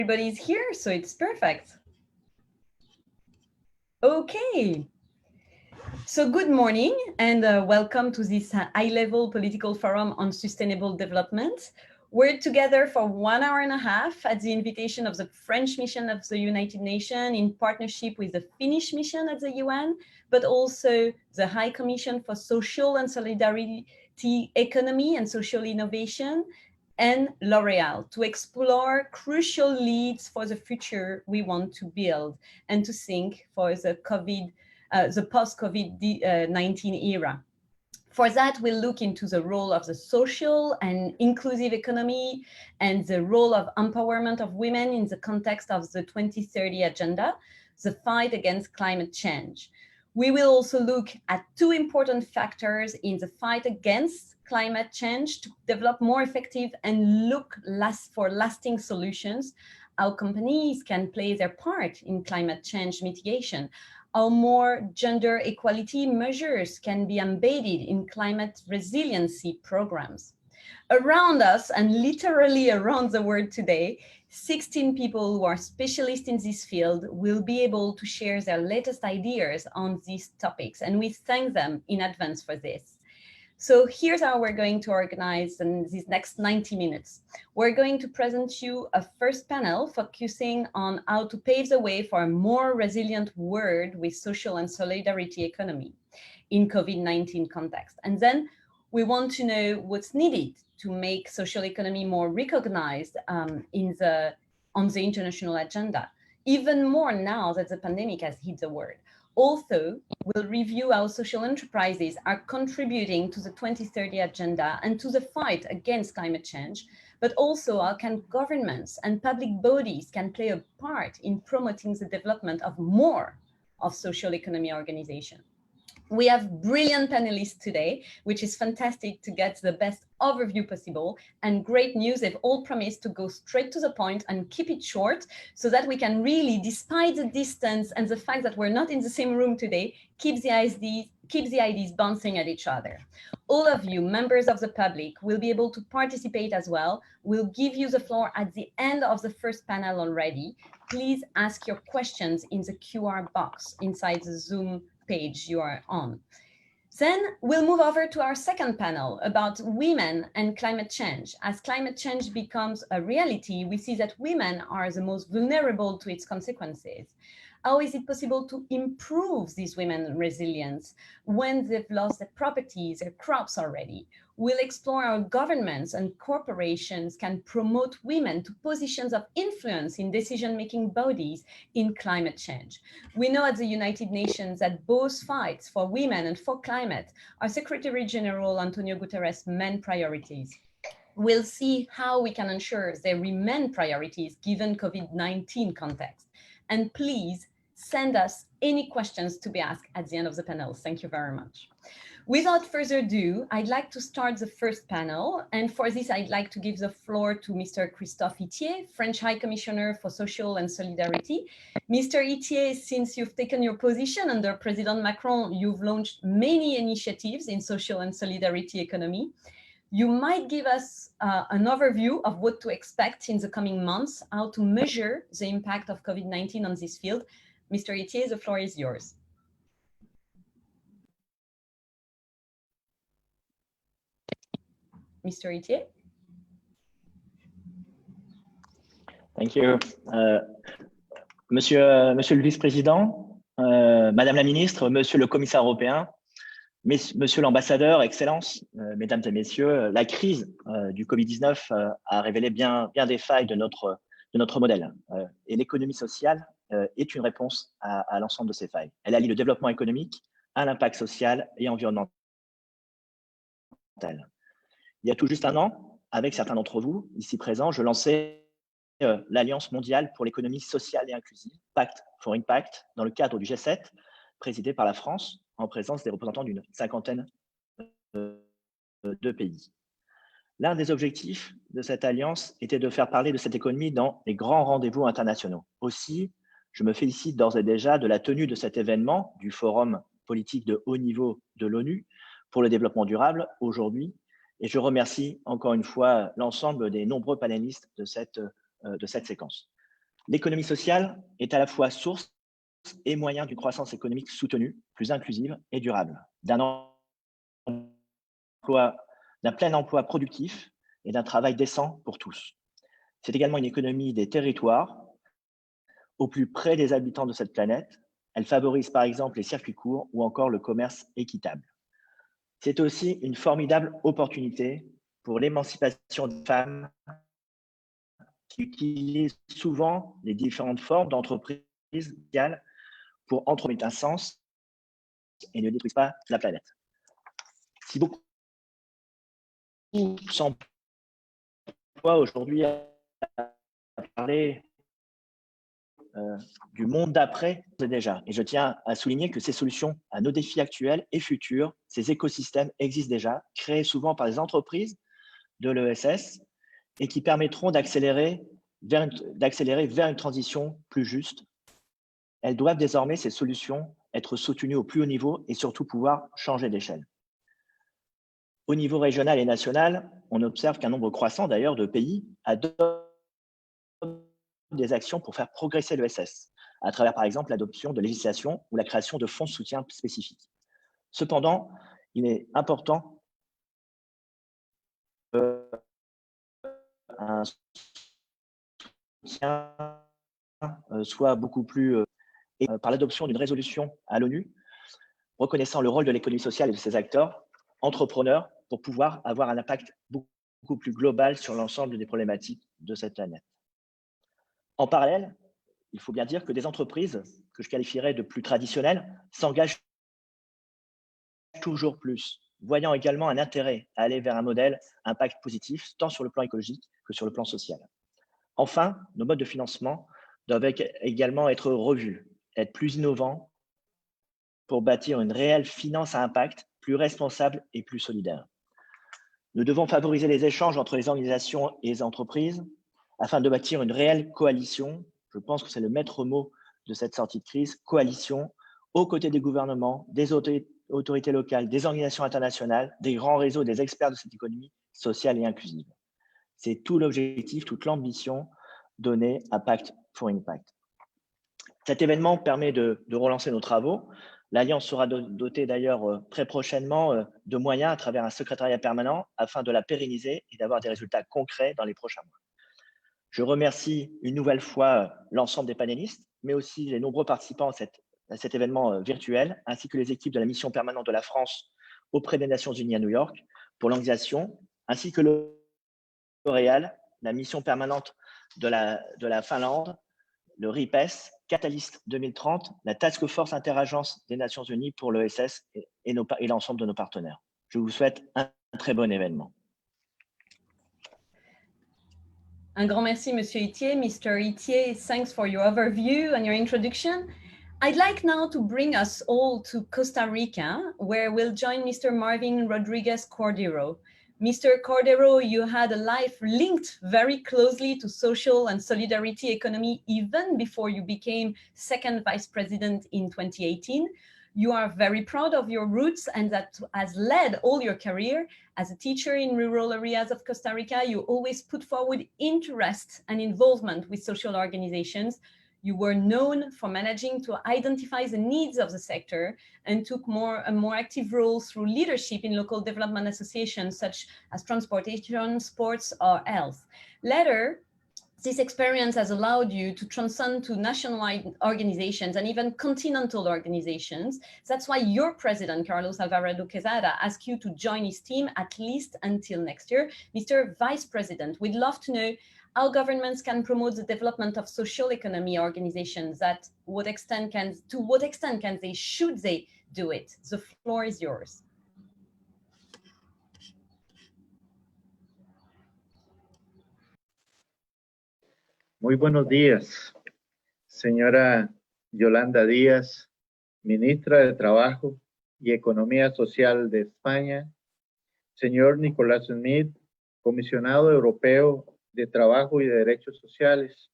Everybody's here, so it's perfect. Okay. So good morning and welcome to this high-level political forum on sustainable development. We're together for 1 hour and a half at the invitation of the French mission of the United Nations in partnership with the Finnish mission at the UN, but also the High Commission for Social and Solidarity Economy and Social Innovation, and L'Oréal to explore crucial leads for the future we want to build and to think for the post-COVID-19 era. For that, we'll look into the role of the social and inclusive economy and the role of empowerment of women in the context of the 2030 agenda, the fight against climate change. We will also look at two important factors in the fight against climate change to develop more effective and look for lasting solutions, how companies can play their part in climate change mitigation, how more gender equality measures can be embedded in climate resiliency programs. Around us, and literally around the world today, 16 people who are specialists in this field will be able to share their latest ideas on these topics, and we thank them in advance for this. So here's how we're going to organize in these next 90 minutes. We're going to present you a first panel focusing on how to pave the way for a more resilient world with social and solidarity economy in COVID-19 context. And then we want to know what's needed to make social economy more recognized on the international agenda, even more now that the pandemic has hit the world. Also, we'll review how social enterprises are contributing to the 2030 agenda and to the fight against climate change, but also how can governments and public bodies can play a part in promoting the development of more of social economy organization. We have brilliant panelists today, which is fantastic to get the best overview possible, and great news, they've all promised to go straight to the point and keep it short so that we can really, despite the distance and the fact that we're not in the same room today, keep the ideas bouncing at each other. All of you, members of the public, will be able to participate as well. We'll give you the floor at the end of the first panel already. Please ask your questions in the QR box inside the Zoom page you are on. Then we'll move over to our second panel about women and climate change. As climate change becomes a reality, we see that women are the most vulnerable to its consequences. How is it possible to improve these women's resilience when they've lost their properties, their crops already? We'll explore how governments and corporations can promote women to positions of influence in decision-making bodies in climate change. We know at the United Nations that both fights for women and for climate are Secretary General Antonio Guterres' main priorities. We'll see how we can ensure they remain priorities given COVID-19 context. And please send us any questions to be asked at the end of the panel. Thank you very much. Without further ado, I'd like to start the first panel. And for this, I'd like to give the floor to Mr. Christophe Itier, French High Commissioner for Social and Solidarity. Mr. Itier, since you've taken your position under President Macron, you've launched many initiatives in social and solidarity economy. You might give us an overview of what to expect in the coming months, how to measure the impact of COVID-19 on this field. Mr. Itier, the floor is yours. Mr. Itier. Thank you. Monsieur le vice-président, Madame la ministre, Monsieur le commissaire européen, Monsieur l'ambassadeur, Excellences, Mesdames et Messieurs, la crise du Covid-19 a révélé bien des failles de notre modèle. Et l'économie sociale est une réponse à l'ensemble de ces failles. Elle allie le développement économique à l'impact social et environnemental. Il y a tout juste un an, avec certains d'entre vous ici présents, je lançais l'Alliance mondiale pour l'économie sociale et inclusive, Pact for Impact, dans le cadre du G7, présidé par la France, en présence des représentants d'une cinquantaine de pays. L'un des objectifs de cette alliance était de faire parler de cette économie dans les grands rendez-vous internationaux. Aussi, je me félicite d'ores et déjà de la tenue de cet événement, du Forum politique de haut niveau de l'ONU pour le développement durable aujourd'hui, et je remercie encore une fois l'ensemble des nombreux panélistes de cette séquence. L'économie sociale est à la fois source et moyen d'une croissance économique soutenue, plus inclusive et durable, d'un plein emploi productif et d'un travail décent pour tous. C'est également une économie des territoires, au plus près des habitants de cette planète. Elle favorise par exemple les circuits courts ou encore le commerce équitable. C'est aussi une formidable opportunité pour l'émancipation des femmes qui utilisent souvent les différentes formes d'entreprises mondiales pour entretenir un sens et ne détruisent pas la planète. Si beaucoup s'emploient aujourd'hui à parler du monde d'après déjà. Et je tiens à souligner que ces solutions à nos défis actuels et futurs, ces écosystèmes existent déjà, créés souvent par les entreprises de l'ESS et qui permettront d'accélérer vers une transition plus juste. Elles doivent désormais, ces solutions, être soutenues au plus haut niveau et surtout pouvoir changer d'échelle. Au niveau régional et national, on observe qu'un nombre croissant d'ailleurs de pays adoptent des actions pour faire progresser l'ESS, à travers par exemple l'adoption de législation ou la création de fonds de soutien spécifiques. Cependant, il est important qu'un soutien soit beaucoup plus par l'adoption d'une résolution à l'ONU reconnaissant le rôle de l'économie sociale et de ses acteurs, entrepreneurs, pour pouvoir avoir un impact beaucoup plus global sur l'ensemble des problématiques de cette planète. En parallèle, il faut bien dire que des entreprises que je qualifierais de plus traditionnelles s'engagent toujours plus, voyant également un intérêt à aller vers un modèle impact positif, tant sur le plan écologique que sur le plan social. Enfin, nos modes de financement doivent également être revus, être plus innovants pour bâtir une réelle finance à impact plus responsable et plus solidaire. Nous devons favoriser les échanges entre les organisations et les entreprises afin de bâtir une réelle coalition. Je pense que c'est le maître mot de cette sortie de crise, coalition, aux côtés des gouvernements, des autorités locales, des organisations internationales, des grands réseaux, des experts de cette économie sociale et inclusive. C'est tout l'objectif, toute l'ambition donnée à Pact for Impact. Cet événement permet de relancer nos travaux. L'Alliance sera dotée d'ailleurs très prochainement de moyens à travers un secrétariat permanent afin de la pérenniser et d'avoir des résultats concrets dans les prochains mois. Je remercie une nouvelle fois l'ensemble des panélistes, mais aussi les nombreux participants à cet événement virtuel, ainsi que les équipes de la mission permanente de la France auprès des Nations Unies à New York pour l'organisation, ainsi que le L'Oréal, la mission permanente de la Finlande, le RIPES, Catalyst 2030, la Task Force Interagence des Nations Unies pour l'ESS et l'ensemble de nos partenaires. Je vous souhaite un très bon événement. Un grand merci, Monsieur Itier. Mr. Itier, thanks for your overview and your introduction. I'd like now to bring us all to Costa Rica, where we'll join Mr. Marvin Rodriguez Cordero. Mr. Cordero, you had a life linked very closely to social and solidarity economy even before you became second vice president in 2018. You are very proud of your roots, and that has led all your career. As a teacher in rural areas of Costa Rica, you always put forward interest and involvement with social organizations. You were known for managing to identify the needs of the sector and took a more active role through leadership in local development associations such as transportation, sports, or health. Later, this experience has allowed you to transcend to nationwide organizations and even continental organizations. That's why your president, Carlos Alvarado Quezada, asked you to join his team at least until next year. Mr. Vice President, we'd love to know how governments can promote the development of social economy organizations, to what extent should they do it? The floor is yours. Muy buenos días, señora Yolanda Díaz, ministra de Trabajo y Economía Social de España, señor Nicolás Smith, comisionado europeo de Trabajo y de Derechos Sociales,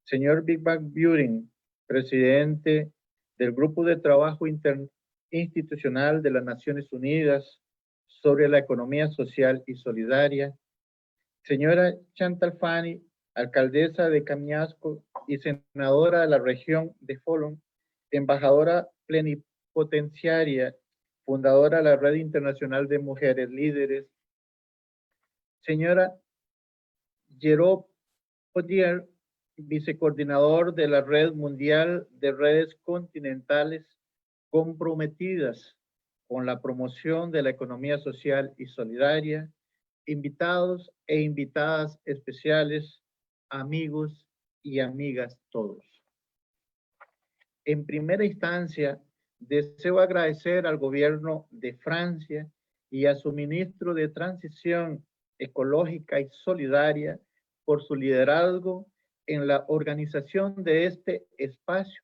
señor Big Bang Buring, presidente del Grupo de Trabajo Interinstitucional de las Naciones Unidas sobre la Economía Social y Solidaria, señora Chantal Fani, alcaldesa de Camiasco y senadora de la región de Folon, embajadora plenipotenciaria, fundadora de la Red Internacional de Mujeres Líderes, señora Cordero, vicecoordinador de la Red Mundial de Redes Continentales comprometidas con la promoción de la economía social y solidaria, invitados e invitadas especiales, amigos y amigas todos. En primera instancia, deseo agradecer al gobierno de Francia y a su ministro de Transición Ecológica y Solidaria por su liderazgo en la organización de este espacio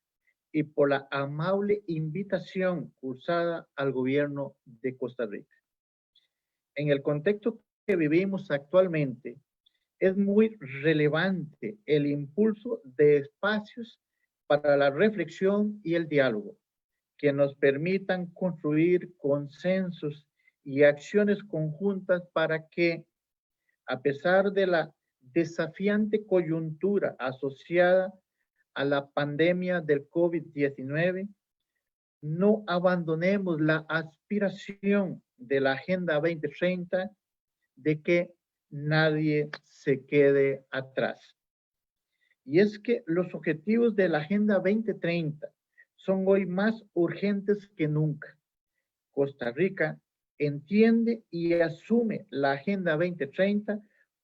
y por la amable invitación cursada al gobierno de Costa Rica. En el contexto que vivimos actualmente, es muy relevante el impulso de espacios para la reflexión y el diálogo, que nos permitan construir consensos y acciones conjuntas para que, a pesar de la desafiante coyuntura asociada a la pandemia del COVID-19, no abandonemos la aspiración de la Agenda 2030 de que nadie se quede atrás. Y es que los objetivos de la Agenda 2030 son hoy más urgentes que nunca. Costa Rica entiende y asume la Agenda 2030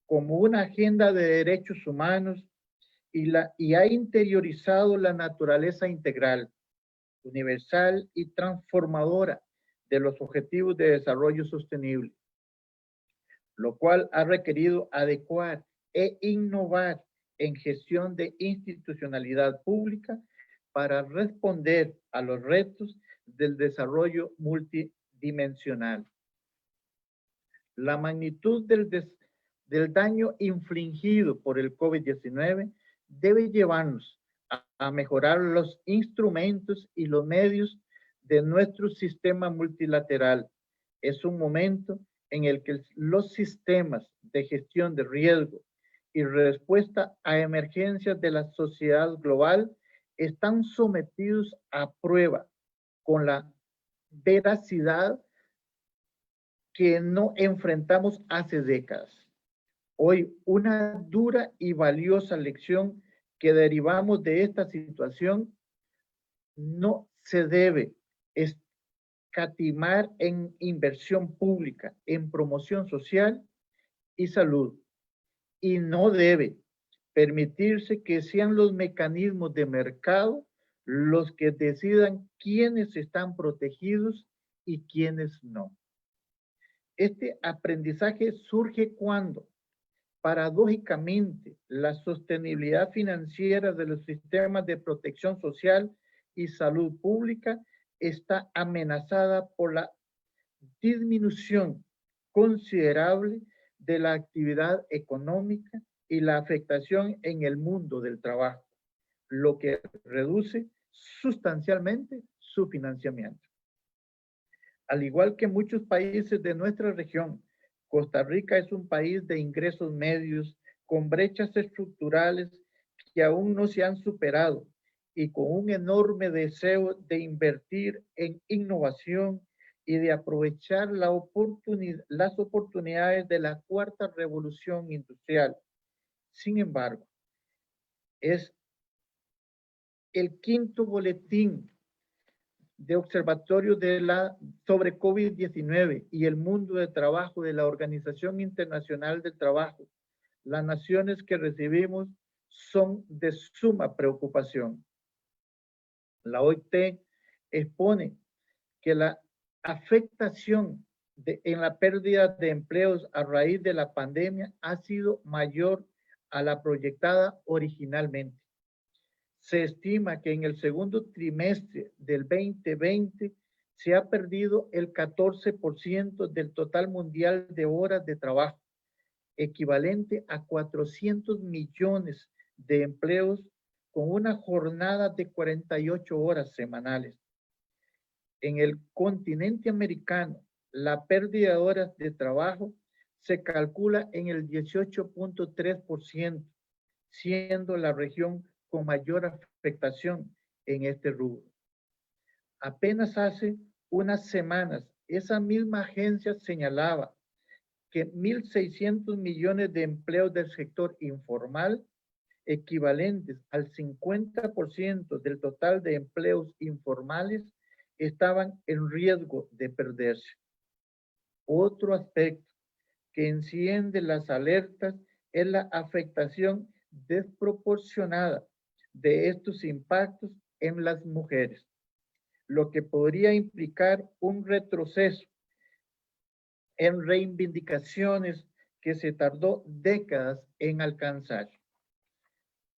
como una agenda de derechos humanos y ha interiorizado la naturaleza integral, universal y transformadora de los objetivos de desarrollo sostenible, lo cual ha requerido adecuar e innovar en gestión de institucionalidad pública para responder a los retos del desarrollo multidimensional. La magnitud del daño infligido por el COVID-19 debe llevarnos a mejorar los instrumentos y los medios de nuestro sistema multilateral. Es un momento en el que los sistemas de gestión de riesgo y respuesta a emergencias de la sociedad global están sometidos a prueba con la veracidad que no enfrentamos hace décadas. Hoy, una dura y valiosa lección que derivamos de esta situación: no se debe escatimar en inversión pública, en promoción social y salud, y no debe permitirse que sean los mecanismos de mercado los que decidan quiénes están protegidos y quiénes no. Este aprendizaje surge cuando, paradójicamente, la sostenibilidad financiera de los sistemas de protección social y salud pública está amenazada por la disminución considerable de la actividad económica y la afectación en el mundo del trabajo, lo que reduce sustancialmente su financiamiento. Al igual que muchos países de nuestra región, Costa Rica es un país de ingresos medios con brechas estructurales que aún no se han superado y con un enorme deseo de invertir en innovación y de aprovechar las oportunidades de la cuarta revolución industrial. Sin embargo, es el quinto boletín de observatorio sobre COVID-19 y el mundo de trabajo de la Organización Internacional del Trabajo. Las naciones que recibimos son de suma preocupación. La OIT expone que la afectación en la pérdida de empleos a raíz de la pandemia ha sido mayor a la proyectada originalmente. Se estima que en el segundo trimestre del 2020 se ha perdido el 14% del total mundial de horas de trabajo, equivalente a 400 millones de empleos con una jornada de 48 horas semanales. En el continente americano, la pérdida de horas de trabajo se calcula en el 18.3%, siendo la región con mayor afectación en este rubro. Apenas hace unas semanas, esa misma agencia señalaba que 1.600 millones de empleos del sector informal, equivalentes al 50% del total de empleos informales, estaban en riesgo de perderse. Otro aspecto que enciende las alertas es la afectación desproporcionada de estos impactos en las mujeres, lo que podría implicar un retroceso en reivindicaciones que se tardó décadas en alcanzar.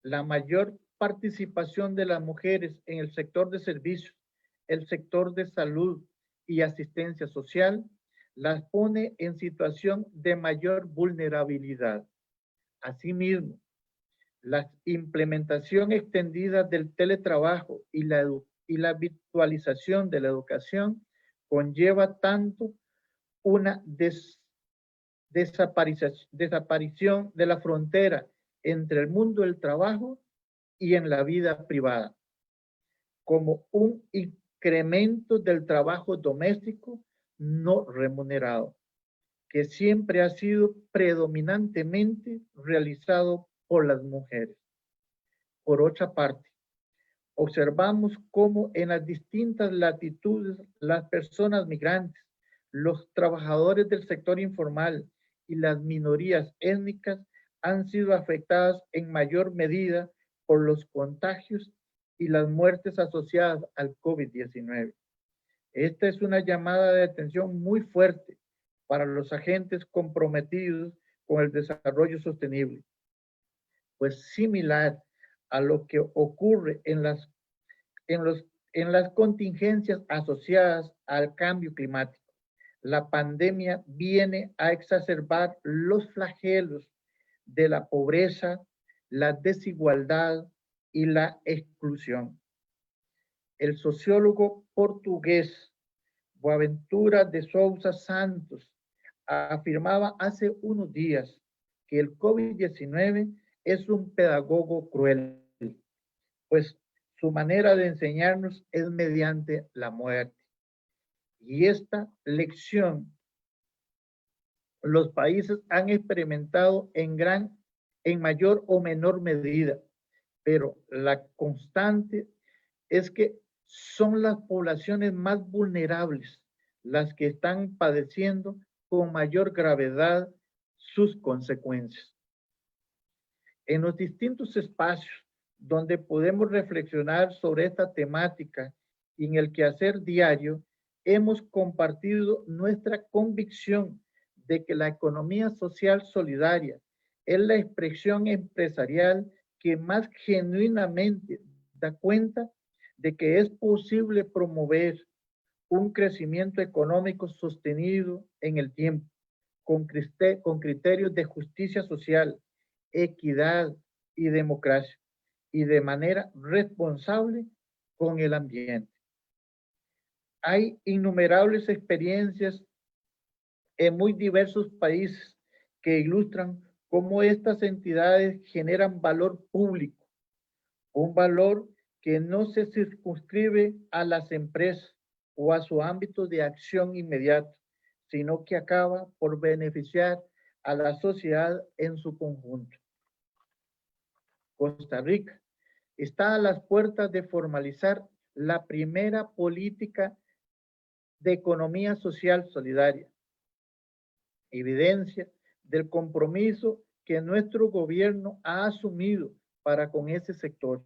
La mayor participación de las mujeres en el sector de servicios, el sector de salud y asistencia social las pone en situación de mayor vulnerabilidad. Asimismo, la implementación extendida del teletrabajo y la virtualización de la educación conlleva tanto una desaparición de la frontera entre el mundo del trabajo y en la vida privada, como un incremento del trabajo doméstico no remunerado, que siempre ha sido predominantemente realizado por las mujeres. Por otra parte, observamos cómo en las distintas latitudes las personas migrantes, los trabajadores del sector informal y las minorías étnicas han sido afectadas en mayor medida por los contagios y las muertes asociadas al COVID-19. Esta es una llamada de atención muy fuerte para los agentes comprometidos con el desarrollo sostenible, pues similar a lo que ocurre en las contingencias asociadas al cambio climático. La pandemia viene a exacerbar los flagelos de la pobreza, la desigualdad y la exclusión. El sociólogo portugués Boaventura de Sousa Santos afirmaba hace unos días que el COVID-19 es un pedagogo cruel, pues su manera de enseñarnos es mediante la muerte. Y esta lección los países han experimentado en mayor o menor medida, pero la constante es que son las poblaciones más vulnerables las que están padeciendo con mayor gravedad sus consecuencias. En los distintos espacios donde podemos reflexionar sobre esta temática y en el quehacer diario, hemos compartido nuestra convicción de que la economía social solidaria es la expresión empresarial que más genuinamente da cuenta de que es posible promover un crecimiento económico sostenido en el tiempo, con criterios de justicia social, equidad y democracia, y de manera responsable con el ambiente. Hay innumerables experiencias en muy diversos países que ilustran cómo estas entidades generan valor público, un valor que no se circunscribe a las empresas o a su ámbito de acción inmediato, sino que acaba por beneficiar a la sociedad en su conjunto. Costa Rica está a las puertas de formalizar la primera política de economía social solidaria, evidencia del compromiso que nuestro gobierno ha asumido para con ese sector.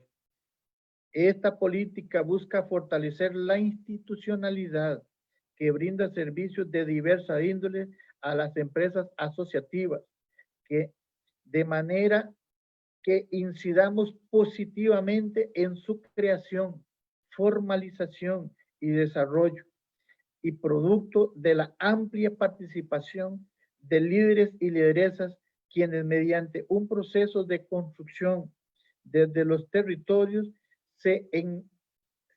Esta política busca fortalecer la institucionalidad que brinda servicios de diversa índole a las empresas asociativas, que de manera que incidamos positivamente en su creación, formalización y desarrollo, y producto de la amplia participación de líderes y lideresas quienes mediante un proceso de construcción desde los territorios se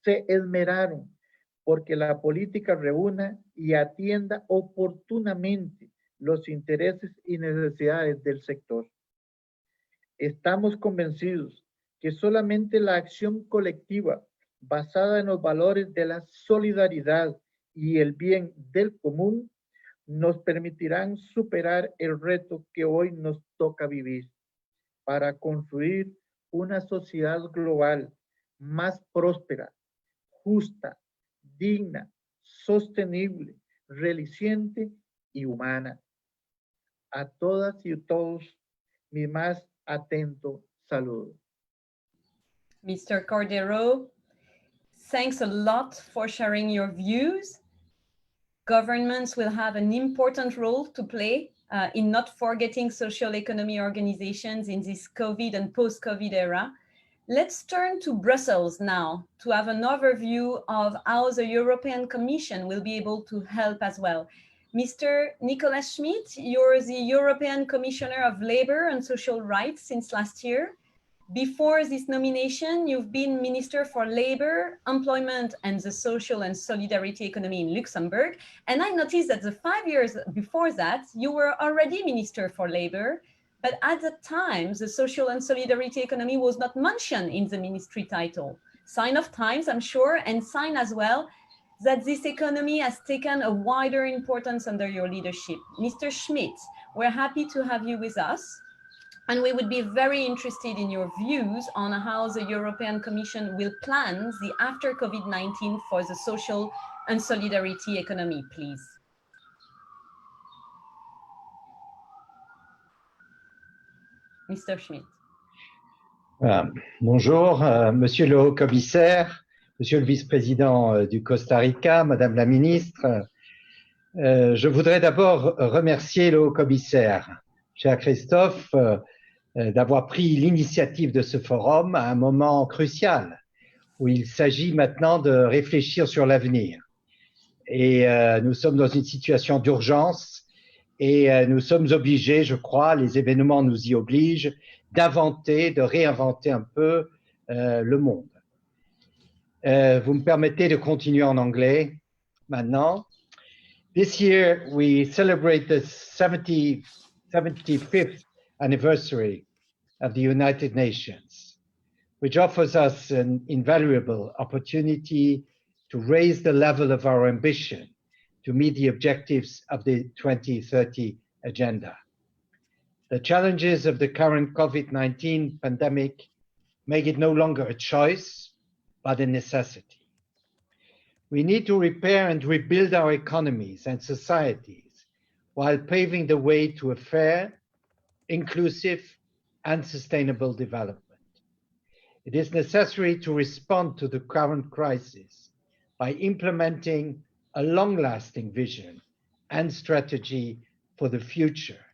esmeraron porque la política reúna y atienda oportunamente los intereses y necesidades del sector. Estamos convencidos que solamente la acción colectiva basada en los valores de la solidaridad y el bien del común nos permitirán superar el reto que hoy nos toca vivir para construir una sociedad global más próspera, justa, digna, sostenible, resiliente y humana. A todas y todos, mi más atento saludo. Mr. Cordero, thanks a lot for sharing your views. Governments will have an important role to play in not forgetting social economy organizations in this COVID and post-COVID era. Let's turn to Brussels now to have an overview of how the European Commission will be able to help as well. Mr. Nicolas Schmit, you're the European Commissioner of Labor and Social Rights since last year. Before this nomination, you've been Minister for Labor, Employment and the Social and Solidarity Economy in Luxembourg. And I noticed that the 5 years before that, you were already Minister for Labor, but at that time, the social and solidarity economy was not mentioned in the ministry title. Sign of times, I'm sure, and sign as well that this economy has taken a wider importance under your leadership. Mr. Schmit, we're happy to have you with us. And we would be very interested in your views on how the European Commission will plan the after COVID-19 for the social and solidarity economy, please. Mr. Schmit. Bonjour, Monsieur le Haut-Commissaire, Monsieur le Vice-président du Costa Rica, Madame la Ministre. Je voudrais d'abord remercier le Haut-Commissaire, cher Christophe, d'avoir pris l'initiative de ce forum à un moment crucial où il s'agit maintenant de réfléchir sur l'avenir. Et nous sommes dans une situation d'urgence et nous sommes obligés, je crois, les événements nous y obligent, d'inventer, de réinventer un peu le monde. Vous me permettez de continuer en anglais maintenant. This year we celebrate the 75th anniversary of the United Nations, which offers us an invaluable opportunity to raise the level of our ambition to meet the objectives of the 2030 Agenda. The challenges of the current COVID-19 pandemic make it no longer a choice, but a necessity. We need to repair and rebuild our economies and societies while paving the way to a fair, inclusive, and sustainable development. It is necessary to respond to the current crisis by implementing a long-lasting vision and strategy for the future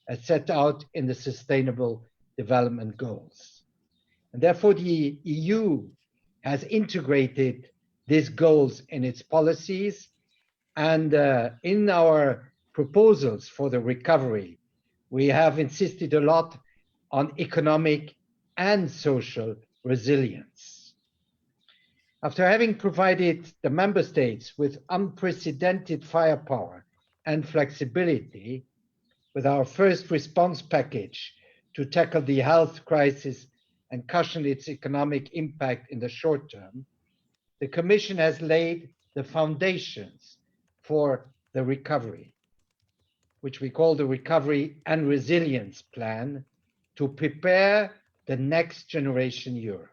as set out in the Sustainable Development Goals. And therefore, the EU has integrated these goals in its policies, and in our proposals for the recovery, we have insisted a lot on economic and social resilience. After having provided the member states with unprecedented firepower and flexibility with our first response package to tackle the health crisis and cushion its economic impact in the short term, the Commission has laid the foundations for the recovery, which we call the Recovery and Resilience Plan, to prepare the next generation Europe.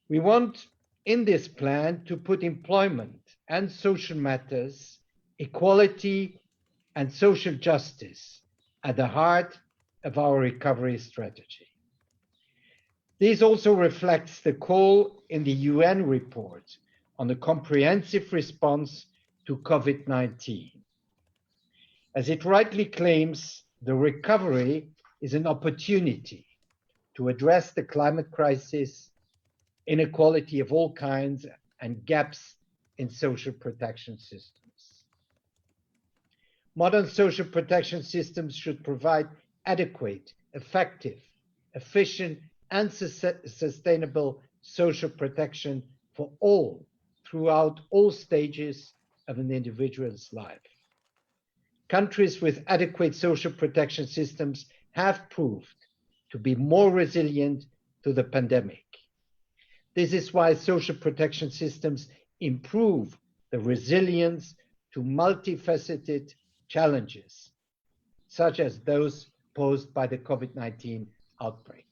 We want in this plan to put employment and social matters, equality and social justice at the heart of our recovery strategy. This also reflects the call in the UN report on a comprehensive response to COVID-19. As it rightly claims, the recovery is an opportunity to address the climate crisis, inequality of all kinds, and gaps in social protection systems. Modern social protection systems should provide adequate, effective, efficient, and sustainable social protection for all throughout all stages of an individual's life. Countries with adequate social protection systems have proved to be more resilient to the pandemic. This is why social protection systems improve the resilience to multifaceted challenges, such as those posed by the COVID-19 outbreak.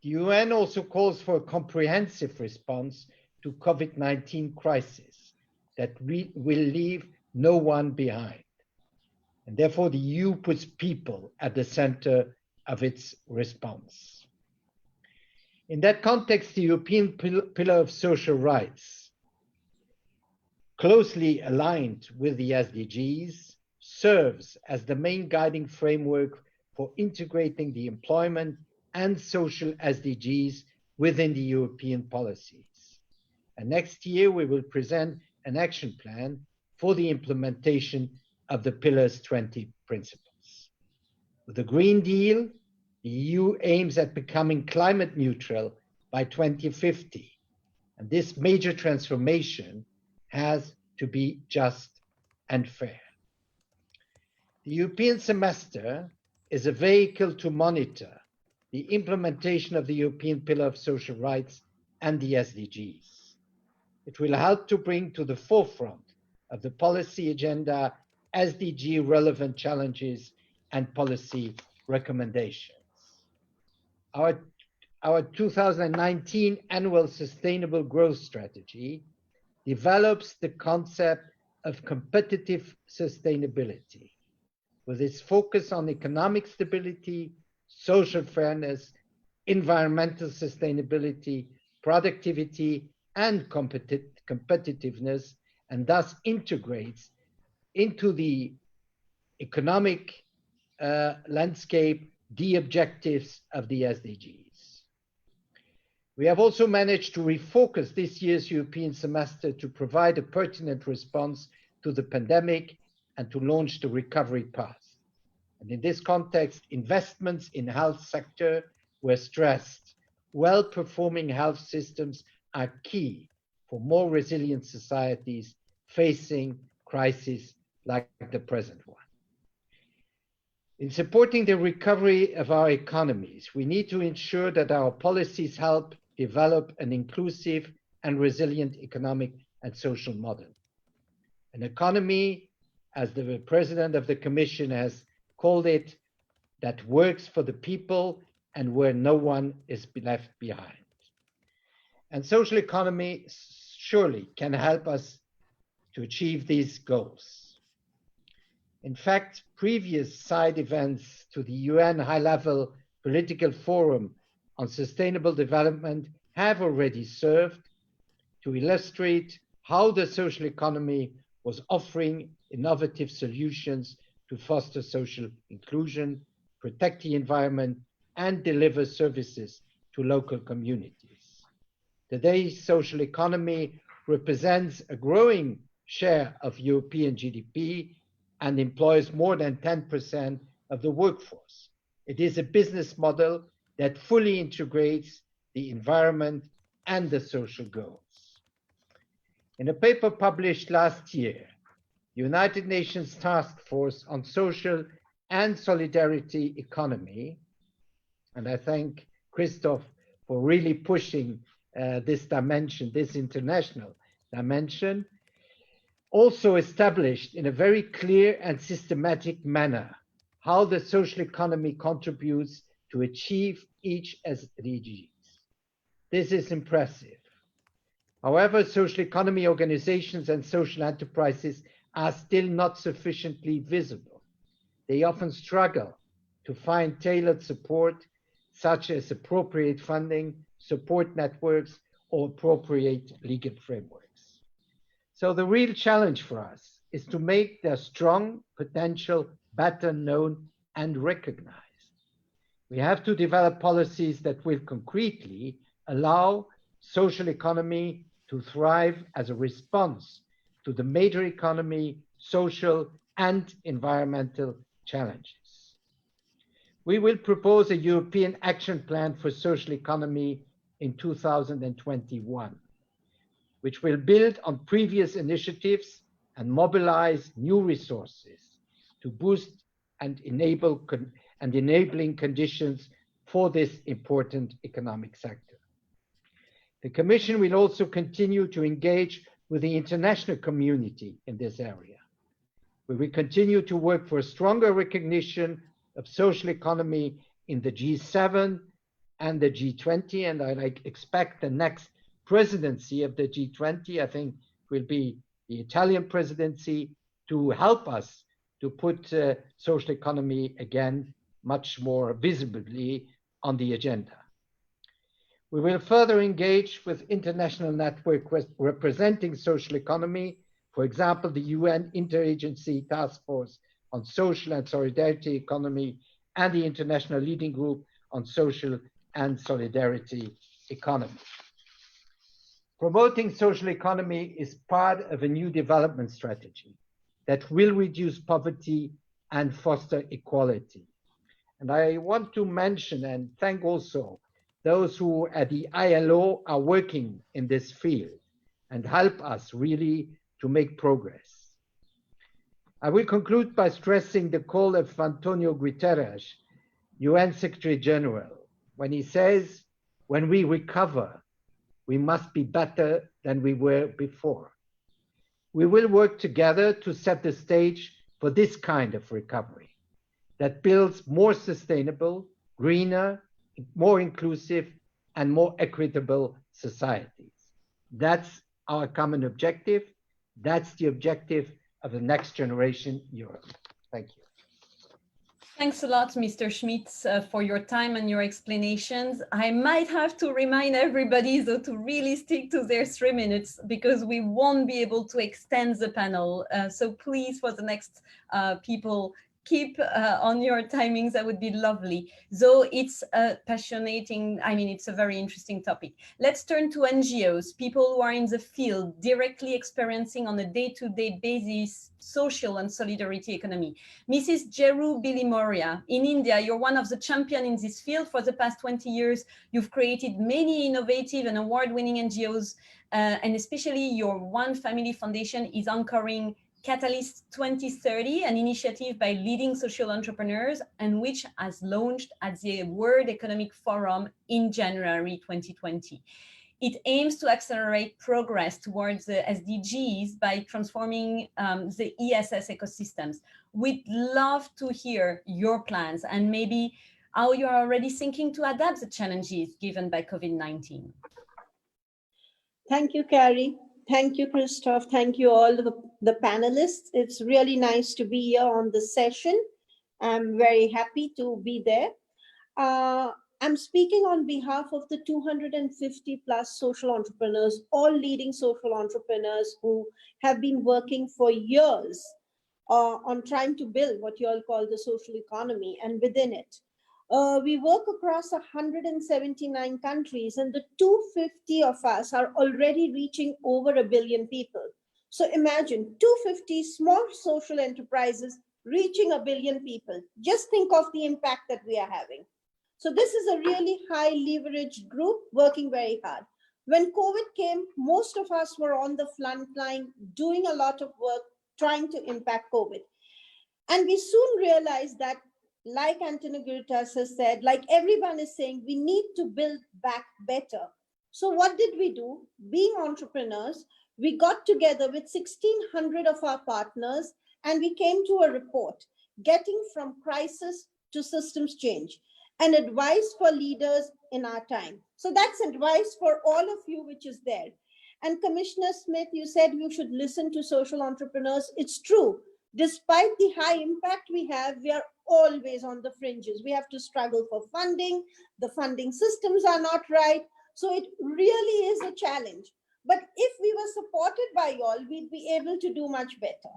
The UN also calls for a comprehensive response to COVID-19 crisis that will leave no one behind. And therefore, the EU puts people at the center of its response. In that context, the European Pillar of Social Rights, closely aligned with the SDGs, serves as the main guiding framework for integrating the employment and social SDGs within the European policies. And next year, we will present an action plan for the implementation of the Pillar's 20 principles. With the Green Deal, the EU aims at becoming climate neutral by 2050. And this major transformation has to be just and fair. The European semester is a vehicle to monitor the implementation of the European Pillar of Social Rights and the SDGs. It will help to bring to the forefront of the policy agenda SDG relevant challenges and policy recommendations. Our 2019 annual sustainable growth strategy develops the concept of competitive sustainability with its focus on economic stability, social fairness, environmental sustainability, productivity, and competitiveness, and thus integrates into the economic landscape the objectives of the SDGs. We have also managed to refocus this year's European semester to provide a pertinent response to the pandemic and to launch the recovery path. And in this context, investments in health sector were stressed. Well-performing health systems are key for more resilient societies facing crises like the present one. In supporting the recovery of our economies, we need to ensure that our policies help develop an inclusive and resilient economic and social model. An economy, as the President of the Commission has called it, that works for the people and where no one is left behind. And social economy surely can help us to achieve these goals. In fact, previous side events to the UN high-level political forum on sustainable development have already served to illustrate how the social economy was offering innovative solutions to foster social inclusion, protect the environment, and deliver services to local communities. Today's social economy represents a growing share of European GDP and employs more than 10% of the workforce. It is a business model that fully integrates the environment and the social goals. In a paper published last year, the United Nations Task Force on Social and Solidarity Economy, and I thank Christophe for really pushing this dimension, this international dimension, also established in a very clear and systematic manner how the social economy contributes to achieve each SDG. This is impressive. However, social economy organizations and social enterprises are still not sufficiently visible. They often struggle to find tailored support, such as appropriate funding, support networks, or appropriate legal frameworks. So the real challenge for us is to make their strong potential better known and recognized. We have to develop policies that will concretely allow social economy to thrive as a response to the major economy, social, and environmental challenges. We will propose a European action plan for social economy in 2021, which will build on previous initiatives and mobilize new resources to boost and enabling conditions for this important economic sector. The Commission will also continue to engage with the international community in this area. We will continue to work for a stronger recognition of social economy in the G7 and the G20, and I expect the next presidency of the G20, I think, will be the Italian presidency, to help us to put social economy again much more visibly on the agenda. We will further engage with international networks representing social economy, for example, the UN Interagency Task Force on Social and Solidarity Economy and the International Leading Group on Social and Solidarity Economy. Promoting social economy is part of a new development strategy that will reduce poverty and foster equality. And I want to mention and thank also those who at the ILO are working in this field and help us really to make progress. I will conclude by stressing the call of Antonio Guterres, UN Secretary General, when he says, when we recover, we must be better than we were before. We will work together to set the stage for this kind of recovery that builds more sustainable, greener, more inclusive, and more equitable societies. That's our common objective. That's the objective of the Next Generation Europe. Thank you. Thanks a lot, Mr. Schmitz, for your time and your explanations. I might have to remind everybody, though, to really stick to their 3 minutes because we won't be able to extend the panel. So please, for the next people, keep on your timings. That would be lovely. Though it's it's a very interesting topic. Let's turn to NGOs, people who are in the field, directly experiencing on a day-to-day basis social and solidarity economy. Mrs. Jeru Bilimoria, in India, you're one of the champions in this field. For the past 20 years, you've created many innovative and award-winning NGOs, and especially your One Family Foundation is anchoring Catalyst 2030, an initiative by leading social entrepreneurs and which has launched at the World Economic Forum in January 2020. It aims to accelerate progress towards the SDGs by transforming the ESS ecosystems. We'd love to hear your plans and maybe how you're already thinking to adapt the challenges given by COVID-19. Thank you, Carrie. Thank you, Christophe. Thank you all the panelists. It's really nice to be here on this session. I'm very happy to be there. I'm speaking on behalf of the 250 plus social entrepreneurs, all leading social entrepreneurs who have been working for years on trying to build what you all call the social economy, and within it. We work across 179 countries, and the 250 of us are already reaching over 1 billion people. So imagine 250 small social enterprises reaching 1 billion people. Just think of the impact that we are having. So this is a really high leveraged group working very hard. When COVID came, most of us were on the front line doing a lot of work trying to impact COVID. And we soon realized that, like Antonio Guterres has said, like everyone is saying, we need to build back better. So what did we do? Being entrepreneurs, we got together with 1,600 of our partners and we came to a report, Getting from Crisis to Systems Change, an advice for leaders in our time. So that's advice for all of you, which is there. And Commissioner Smith, you said you should listen to social entrepreneurs. It's true. Despite the high impact we have, we are always on the fringes. We have to struggle for funding. The funding systems are not right. So it really is a challenge. But if we were supported by y'all, we'd be able to do much better.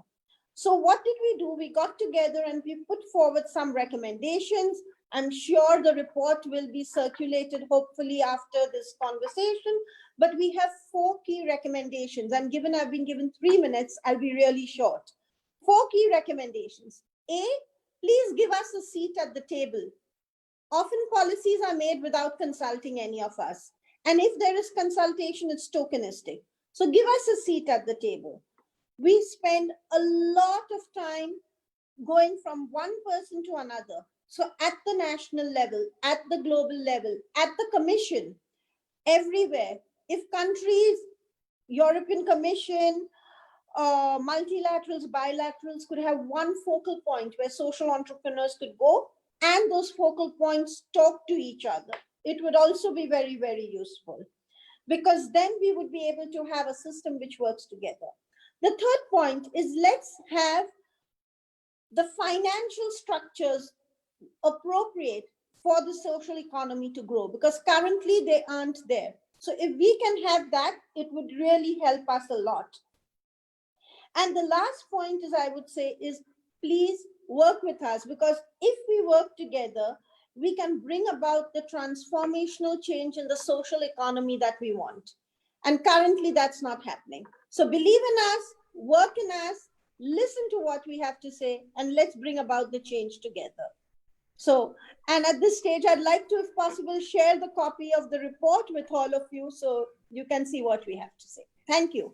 So what did we do? We got together and we put forward some recommendations. I'm sure the report will be circulated hopefully after this conversation, but we have 4 key recommendations. I've been given 3 minutes, I'll be really short. 4 key recommendations. A, please give us a seat at the table. Often policies are made without consulting any of us. And if there is consultation, it's tokenistic. So give us a seat at the table. We spend a lot of time going from one person to another. So at the national level, at the global level, at the Commission, everywhere, if countries, European Commission, multilaterals, bilaterals could have one focal point where social entrepreneurs could go and those focal points talk to each other, it would also be very, very useful, because then we would be able to have a system which works together. The third point is, let's have the financial structures appropriate for the social economy to grow, because currently they aren't there. So if we can have that, it would really help us a lot. And the last point is, I would say, is please work with us, because if we work together, we can bring about the transformational change in the social economy that we want. And currently that's not happening. So believe in us, work in us, listen to what we have to say, and let's bring about the change together. So, and at this stage, I'd like to, if possible, share the copy of the report with all of you so you can see what we have to say. Thank you.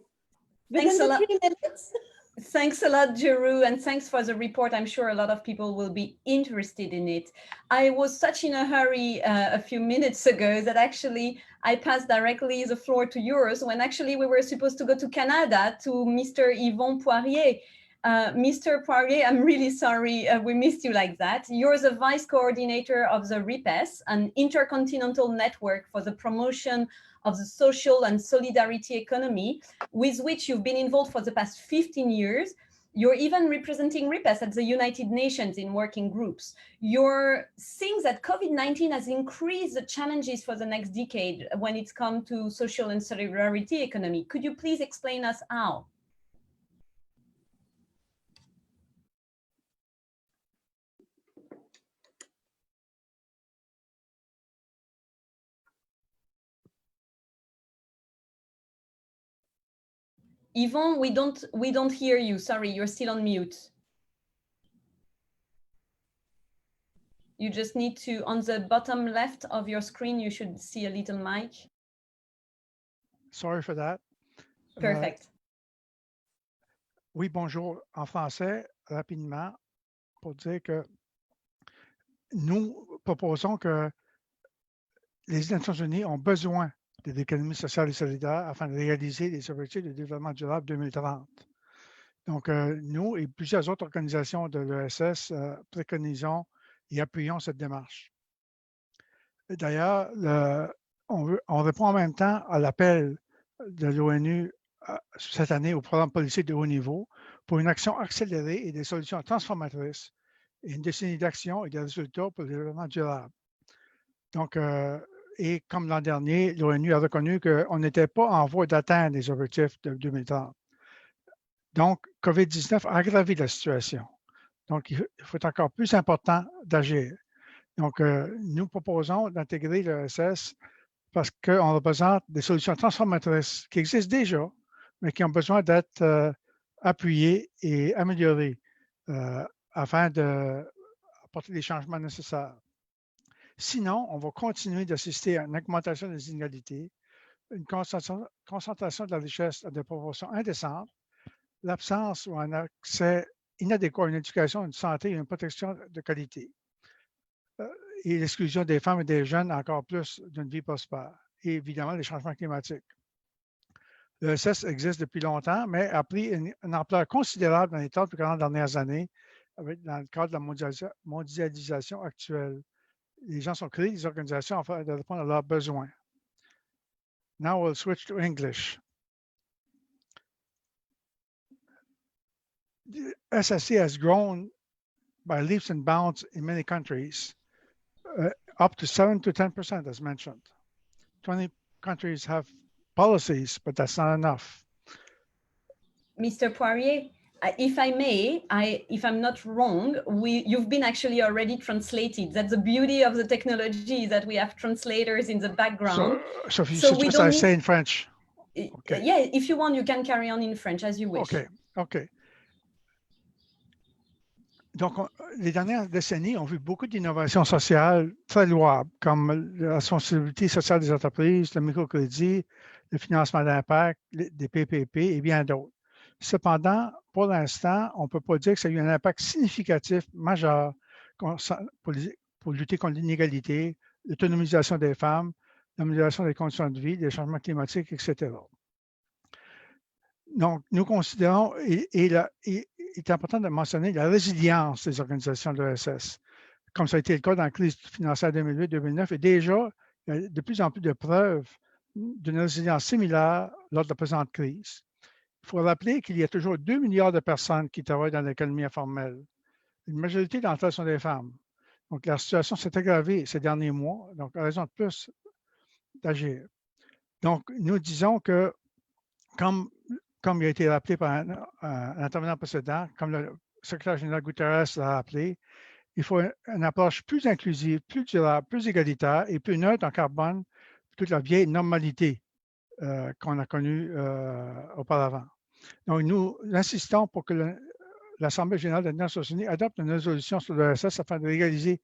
Thanks a lot. 3 minutes. Thanks a lot, Jeru, and thanks for the report. I'm sure a lot of people will be interested in it. I was such in a hurry a few minutes ago that actually I passed directly the floor to yours when actually we were supposed to go to Canada to Mr. Yvon Poirier. Mr. Poirier, I'm really sorry we missed you like that. You're the vice coordinator of the RIPES, an intercontinental network for the promotion of the social and solidarity economy, with which you've been involved for the past 15 years. You're even representing RIPES at the United Nations in working groups. You're seeing that COVID-19 has increased the challenges for the next decade when it's come to social and solidarity economy. Could you please explain us how? Yvon, we don't hear you. Sorry, you're still on mute. You just need to, on the bottom left of your screen, you should see a little mic. Sorry for that. Perfect. Oui, bonjour. En français, rapidement, pour dire que nous proposons que les Nations Unies ont besoin de l'économie sociale et solidaire afin de réaliser les objectifs de développement durable 2030. Donc, nous et plusieurs autres organisations de l'ESS préconisons et appuyons cette démarche. D'ailleurs, on répond en même temps à l'appel de l'ONU cette année au programme politique de haut niveau pour une action accélérée et des solutions transformatrices et une décennie d'action et de résultats pour le développement durable. Donc, et comme l'an dernier, l'ONU a reconnu qu'on n'était pas en voie d'atteindre les objectifs de 2030. Donc, COVID-19 a aggravé la situation. Donc, il faut être encore plus important d'agir. Donc, nous proposons d'intégrer l'ESS parce qu'on représente des solutions transformatrices qui existent déjà, mais qui ont besoin d'être appuyées et améliorées afin d'apporter les changements nécessaires. Sinon, on va continuer d'assister à une augmentation des inégalités, une concentration de la richesse à des proportions indécentes, l'absence ou un accès inadéquat à une éducation, une santé et une protection de qualité, et l'exclusion des femmes et des jeunes encore plus d'une vie prospère, et évidemment les changements climatiques. L'ESS existe depuis longtemps, mais a pris une ampleur considérable dans les 30 ou 40 dernières années dans le cadre de la mondialisation actuelle. Les gens sont créés des organisations afin de répondre à leurs besoins. Now we'll switch to English. The SSE has grown by leaps and bounds in many countries, up to 7 to 10%, as mentioned. 20 countries have policies, but that's not enough. Mr. Poirier, if I may, if I'm not wrong, you've been actually already translated. That's the beauty of the technology, that we have translators in the background. So if you suggest I say in French. Okay. Yeah, if you want, you can carry on in French as you wish. OK. Donc, les dernières décennies ont vu beaucoup d'innovations sociales très louables, comme la responsabilité sociale des entreprises, le microcrédit, le financement d'impact, des PPP et bien d'autres. Cependant, pour l'instant, on ne peut pas dire que ça a eu un impact significatif, majeur, pour lutter contre l'inégalité, l'autonomisation des femmes, l'amélioration des conditions de vie, les changements climatiques, etc. Donc, nous considérons, et il est important de mentionner la résilience des organisations de l'ESS, comme ça a été le cas dans la crise financière 2008-2009, et déjà, il y a de plus en plus de preuves d'une résilience similaire lors de la présente crise. Il faut rappeler qu'il y a toujours 2 milliards de personnes qui travaillent dans l'économie informelle. Une majorité d'entre elles sont des femmes. Donc, la situation s'est aggravée ces derniers mois, donc raison de plus d'agir. Donc, nous disons que, comme il a été rappelé par un intervenant précédent, comme le secrétaire général Guterres l'a rappelé, il faut une approche plus inclusive, plus durable, plus égalitaire et plus neutre en carbone que toute la vieille normalité qu'on a connue auparavant. Donc, nous insistons pour que l'Assemblée générale des Nations unies adopte une résolution sur l'ESS afin de régaliser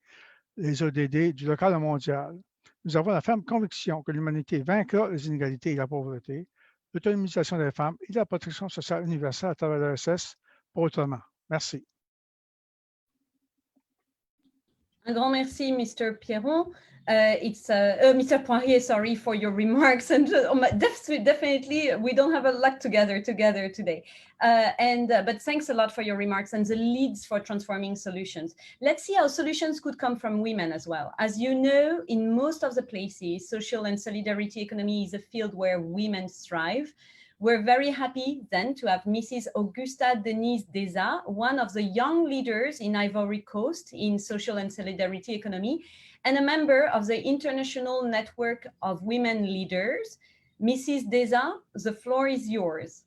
les ODD du local au mondial. Nous avons la ferme conviction que l'humanité vaincra les inégalités et la pauvreté, l'autonomisation des femmes et la protection sociale universelle à travers l'ESS, pas autrement. Merci. Un grand merci, Mr. Pierron. Mr. Poirier, sorry for your remarks, and definitely we don't have a lot together today. But thanks a lot for your remarks and the leads for transforming solutions. Let's see how solutions could come from women as well. As you know, in most of the places, social and solidarity economy is a field where women thrive. We're very happy then to have Mrs. Augusta Denise Deza, one of the young leaders in Ivory Coast in social and solidarity economy, and a member of the International Network of Women Leaders. Mrs. Deza, the floor is yours.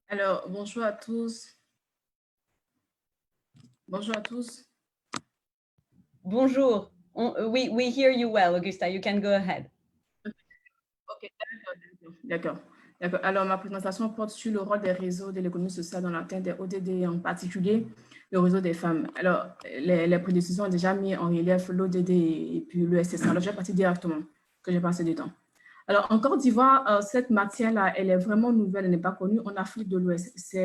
Alors, bonjour à tous. Bonjour à tous. Bonjour. We hear you well, Augusta. You can go ahead. Ok, d'accord. Alors, ma présentation porte sur le rôle des réseaux de l'économie sociale dans l'atteinte des ODD, en particulier le réseau des femmes. Alors, les prédécisions ont déjà mis en relief l'ODD et puis l'ESS. Alors, je vais partir directement, que j'ai passé du temps. Alors, en Côte d'Ivoire, cette matière-là, elle est vraiment nouvelle, elle n'est pas connue. En Afrique de l'Ouest,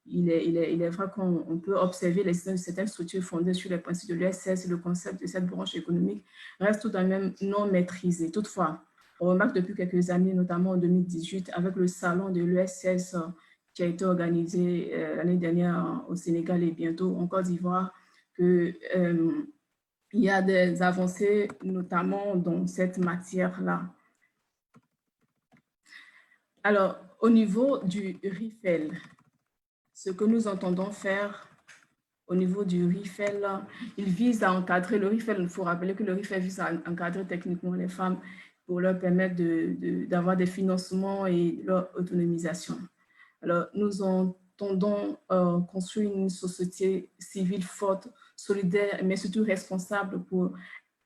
il est vrai qu'on peut observer certaines structures fondées sur les principes de l'ESS, le concept de cette branche économique reste tout de même non maîtrisé. Toutefois, on remarque depuis quelques années, notamment en 2018, avec le salon de l'ESS qui a été organisé l'année dernière au Sénégal et bientôt en Côte d'Ivoire, qu'il y a des avancées, notamment dans cette matière-là. Alors, au niveau du RIFEL, ce que nous entendons faire au niveau du RIFEL, il vise à encadrer le RIFEL. Il faut rappeler que le RIFEL vise à encadrer techniquement les femmes pour leur permettre d'avoir des financements et leur autonomisation. Alors, nous entendons construire une société civile forte, solidaire, mais surtout responsable pour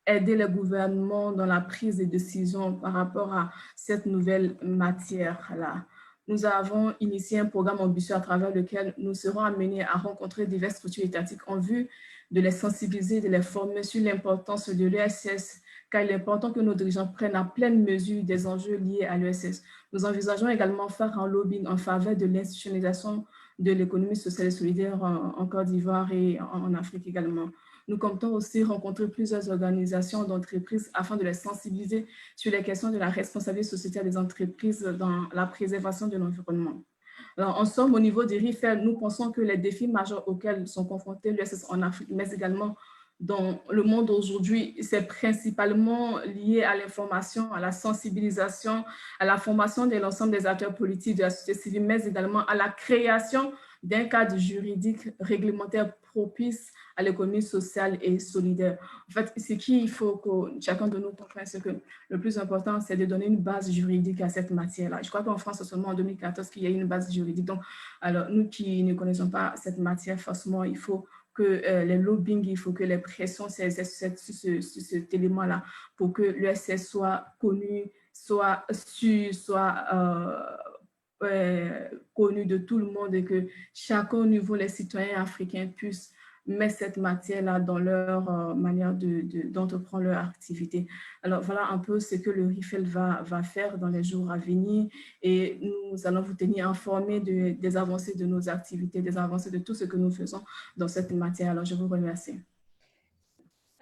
aider le gouvernement dans la prise de décision par rapport à cette nouvelle matière-là. Nous avons initié un programme ambitieux à travers lequel nous serons amenés à rencontrer diverses structures étatiques en vue de les sensibiliser, de les former sur l'importance de l'ESS, car il est important que nos dirigeants prennent à pleine mesure des enjeux liés à l'ESS. Nous envisageons également faire un lobbying en faveur de l'institutionnalisation de l'économie sociale et solidaire en Côte d'Ivoire et en Afrique également. Nous comptons aussi rencontrer plusieurs organisations d'entreprises afin de les sensibiliser sur les questions de la responsabilité sociétale des entreprises dans la préservation de l'environnement. Alors, en somme, au niveau des RIFEL, nous pensons que les défis majeurs auxquels sont confrontés l'USS en Afrique, mais également dans le monde aujourd'hui, c'est principalement lié à l'information, à la sensibilisation, à la formation de l'ensemble des acteurs politiques de la société civile, mais également à la création d'un cadre juridique réglementaire propice à l'économie sociale et solidaire. En fait, ce qu'il faut que chacun de nous comprenne, c'est que le plus important, c'est de donner une base juridique à cette matière-là. Je crois qu'en France, c'est seulement en 2014 qu'il y a eu une base juridique. Donc, alors, nous qui ne connaissons pas cette matière, forcément, il faut que les lobbying, il faut que les pressions s'exercent sur cet élément-là pour que l'ESS soit connu, soit su, soit connu de tout le monde et que chacun au niveau, les citoyens africains puissent mettent cette matière-là dans leur manière d'entreprendre leur activité. Alors voilà un peu ce que le RIFEL va faire dans les jours à venir et nous allons vous tenir informés des avancées de nos activités, des avancées de tout ce que nous faisons dans cette matière. Alors je vous remercie.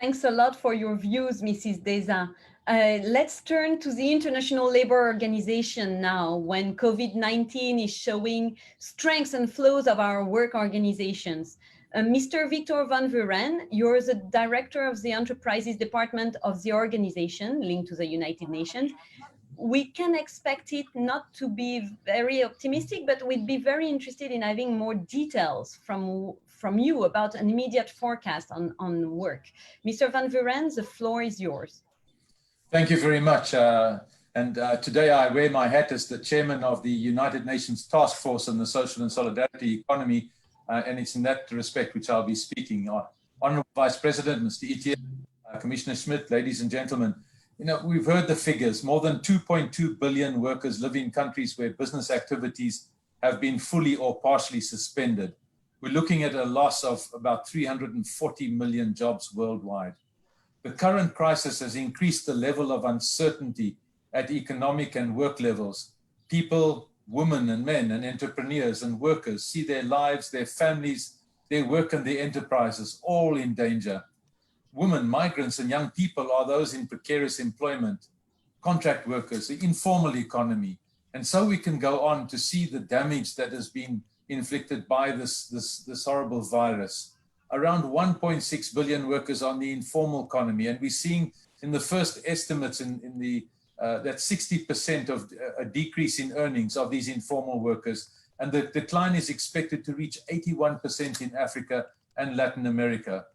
Thanks a lot for your views, Mrs. Deza. Let's turn to the International Labour Organization now, when COVID-19 is showing strengths and flaws of our work organizations. Mr. Victor van Vuren, you're the director of the Enterprises Department of the organization linked to the United Nations. We can expect it not to be very optimistic, but we'd be very interested in having more details from you about an immediate forecast on work. Mr. van Vuren, the floor is yours. Thank you very much. Today I wear my hat as the chairman of the United Nations Task Force on the Social and Solidarity Economy, and it's in that respect which I'll be speaking on. Honourable Vice President, Mr. Itier, Commissioner Schmidt, ladies and gentlemen, you know, we've heard the figures. More than 2.2 billion workers live in countries where business activities have been fully or partially suspended. We're looking at a loss of about 340 million jobs worldwide. The current crisis has increased the level of uncertainty at economic and work levels. People, women and men and entrepreneurs and workers see their lives, their families, their work and their enterprises all in danger. Women, migrants and young people are those in precarious employment, contract workers, the informal economy. And so we can go on to see the damage that has been inflicted by this horrible virus. Around 1.6 billion workers on the informal economy. And we're seeing in the first estimates that 60% of a decrease in earnings of these informal workers. And the decline is expected to reach 81% in Africa and Latin America.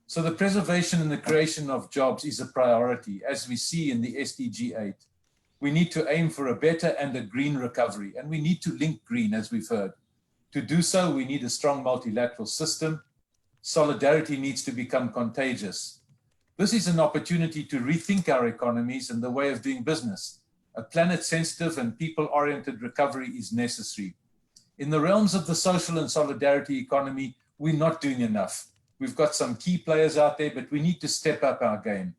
So the preservation and the creation of jobs is a priority, as we see in the SDG 8. We need to aim for a better and a green recovery, and we need to link green, as we've heard. To do so, we need a strong multilateral system. Solidarity needs to become contagious. This is an opportunity to rethink our economies and the way of doing business. A planet-sensitive and people-oriented recovery is necessary. In the realms of the social and solidarity economy, we're not doing enough. We've got some key players out there, but we need to step up our game.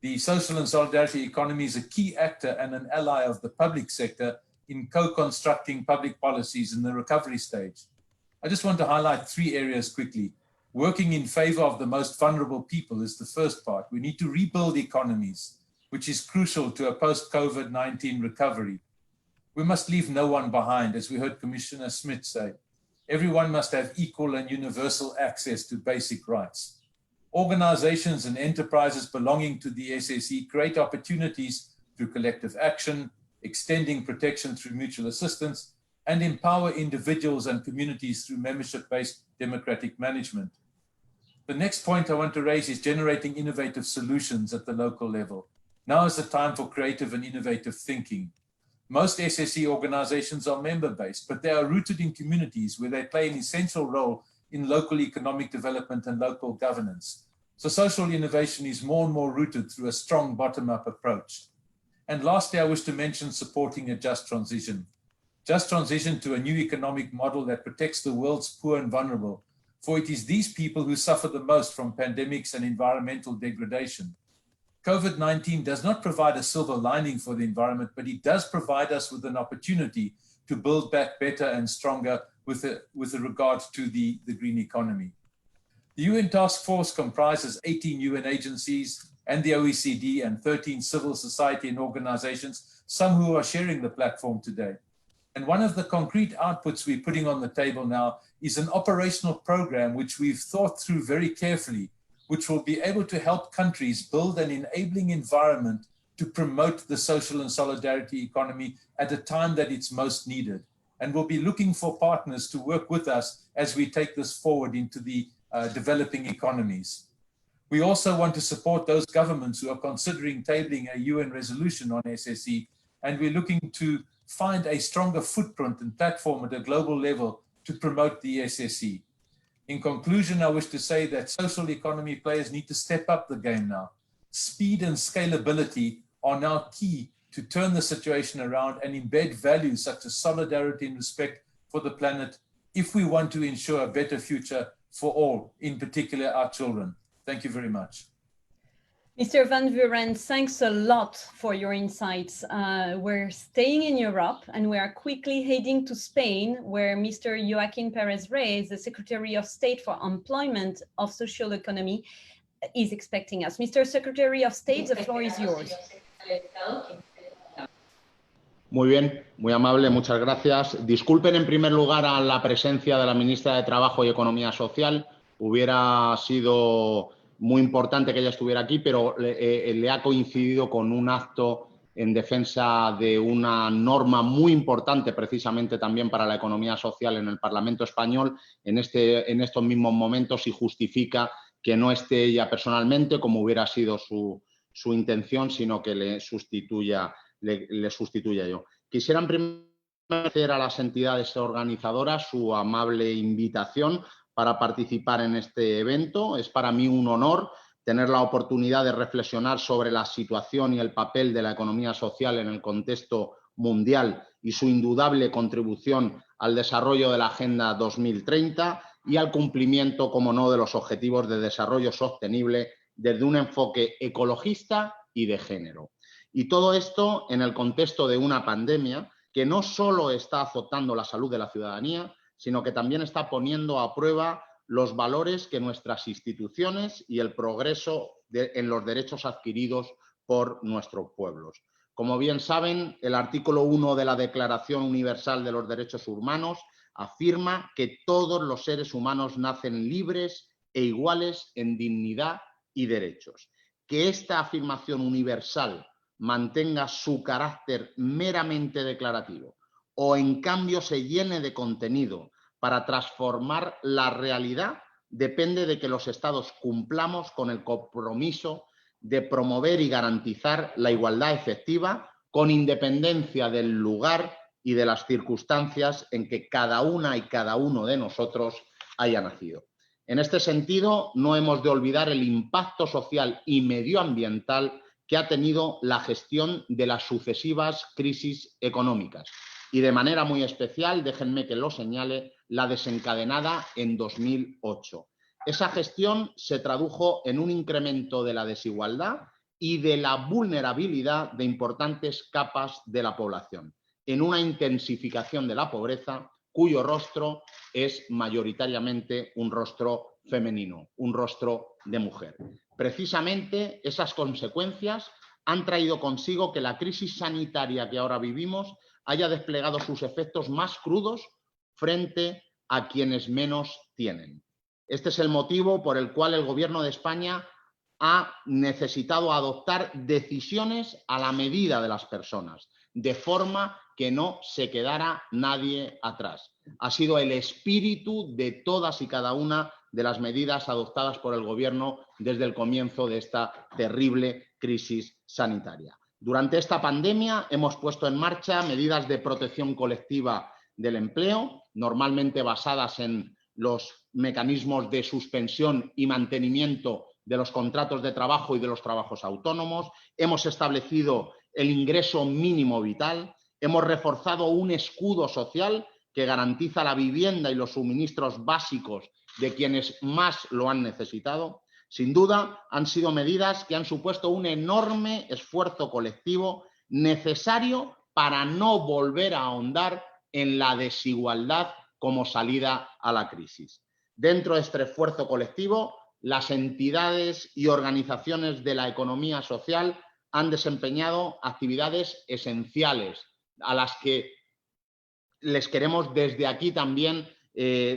The social and solidarity economy is a key actor and an ally of the public sector in co-constructing public policies in the recovery stage. I just want to highlight 3 areas quickly. Working in favor of the most vulnerable people is the first part. We need to rebuild economies, which is crucial to a post-COVID-19 recovery. We must leave no one behind, as we heard Commissioner Schmidt say. Everyone must have equal and universal access to basic rights. Organizations and enterprises belonging to the SSE create opportunities through collective action, extending protection through mutual assistance, and empower individuals and communities through membership-based democratic management. The next point I want to raise is generating innovative solutions at the local level. Now is the time for creative and innovative thinking. Most SSE organizations are member-based, but they are rooted in communities where they play an essential role in local economic development and local governance. So social innovation is more and more rooted through a strong bottom-up approach. And lastly, I wish to mention supporting a just transition. Just transition to a new economic model that protects the world's poor and vulnerable, for it is these people who suffer the most from pandemics and environmental degradation. COVID-19 does not provide a silver lining for the environment, but it does provide us with an opportunity to build back better and stronger with regard to the green economy. The UN Task Force comprises 18 UN agencies and the OECD and 13 civil society and organizations, some who are sharing the platform today. And one of the concrete outputs we're putting on the table now is an operational program which we've thought through very carefully, which will be able to help countries build an enabling environment to promote the social and solidarity economy at a time that it's most needed. And we'll be looking for partners to work with us as we take this forward into the developing economies. We also want to support those governments who are considering tabling a UN resolution on SSE, and we're looking to find a stronger footprint and platform at a global level to promote the SSE. In conclusion, I wish to say that social economy players need to step up the game now. Speed and scalability are now key to turn the situation around and embed values such as solidarity and respect for the planet if we want to ensure a better future for all, in particular our children. Thank you very much. Mr. Van Vuren, thanks a lot for your insights. We're staying in Europe and we are quickly heading to Spain, where Mr. Joaquin Perez Reyes, the Secretary of State for Employment of Social Economy, is expecting us. Mr. Secretary of State, the floor is yours. Muy bien, muy amable, muchas gracias. Disculpen en primer lugar a la presencia de la ministra de Trabajo y Economía Social. Hubiera sido muy importante que ella estuviera aquí, pero le ha coincidido con un acto en defensa de una norma muy importante precisamente también para la economía social en el Parlamento español en estos mismos momentos, y justifica que no esté ella personalmente como hubiera sido su intención, sino que le sustituya yo. Quisiera en primer lugar agradecer a las entidades organizadoras su amable invitación para participar en este evento. Es para mí un honor tener la oportunidad de reflexionar sobre la situación y el papel de la economía social en el contexto mundial y su indudable contribución al desarrollo de la Agenda 2030 y al cumplimiento, como no, de los objetivos de desarrollo sostenible desde un enfoque ecologista y de género. Y todo esto en el contexto de una pandemia que no solo está azotando la salud de la ciudadanía, sino que también está poniendo a prueba los valores que nuestras instituciones y el progreso en los derechos adquiridos por nuestros pueblos. Como bien saben, el artículo 1 de la Declaración Universal de los Derechos Humanos afirma que todos los seres humanos nacen libres e iguales en dignidad y derechos. Que esta afirmación universal mantenga su carácter meramente declarativo o en cambio se llene de contenido para transformar la realidad depende de que los Estados cumplamos con el compromiso de promover y garantizar la igualdad efectiva con independencia del lugar y de las circunstancias en que cada una y cada uno de nosotros haya nacido. En este sentido, no hemos de olvidar el impacto social y medioambiental que ha tenido la gestión de las sucesivas crisis económicas y de manera muy especial, déjenme que lo señale, la desencadenada en 2008. Esa gestión se tradujo en un incremento de la desigualdad y de la vulnerabilidad de importantes capas de la población, en una intensificación de la pobreza cuyo rostro es mayoritariamente un rostro femenino, un rostro de mujer. Precisamente esas consecuencias han traído consigo que la crisis sanitaria que ahora vivimos haya desplegado sus efectos más crudos frente a quienes menos tienen. Este es el motivo por el cual el Gobierno de España ha necesitado adoptar decisiones a la medida de las personas, de forma que no se quedara nadie atrás. Ha sido el espíritu de todas y cada una de las medidas adoptadas por el Gobierno desde el comienzo de esta terrible crisis sanitaria. Durante esta pandemia hemos puesto en marcha medidas de protección colectiva del empleo, normalmente basadas en los mecanismos de suspensión y mantenimiento de los contratos de trabajo y de los trabajos autónomos. Hemos establecido el ingreso mínimo vital. Hemos reforzado un escudo social que garantiza la vivienda y los suministros básicos de quienes más lo han necesitado. Sin duda, han sido medidas que han supuesto un enorme esfuerzo colectivo necesario para no volver a ahondar en la desigualdad como salida a la crisis. Dentro de este esfuerzo colectivo, las entidades y organizaciones de la economía social han desempeñado actividades esenciales a las que les queremos desde aquí también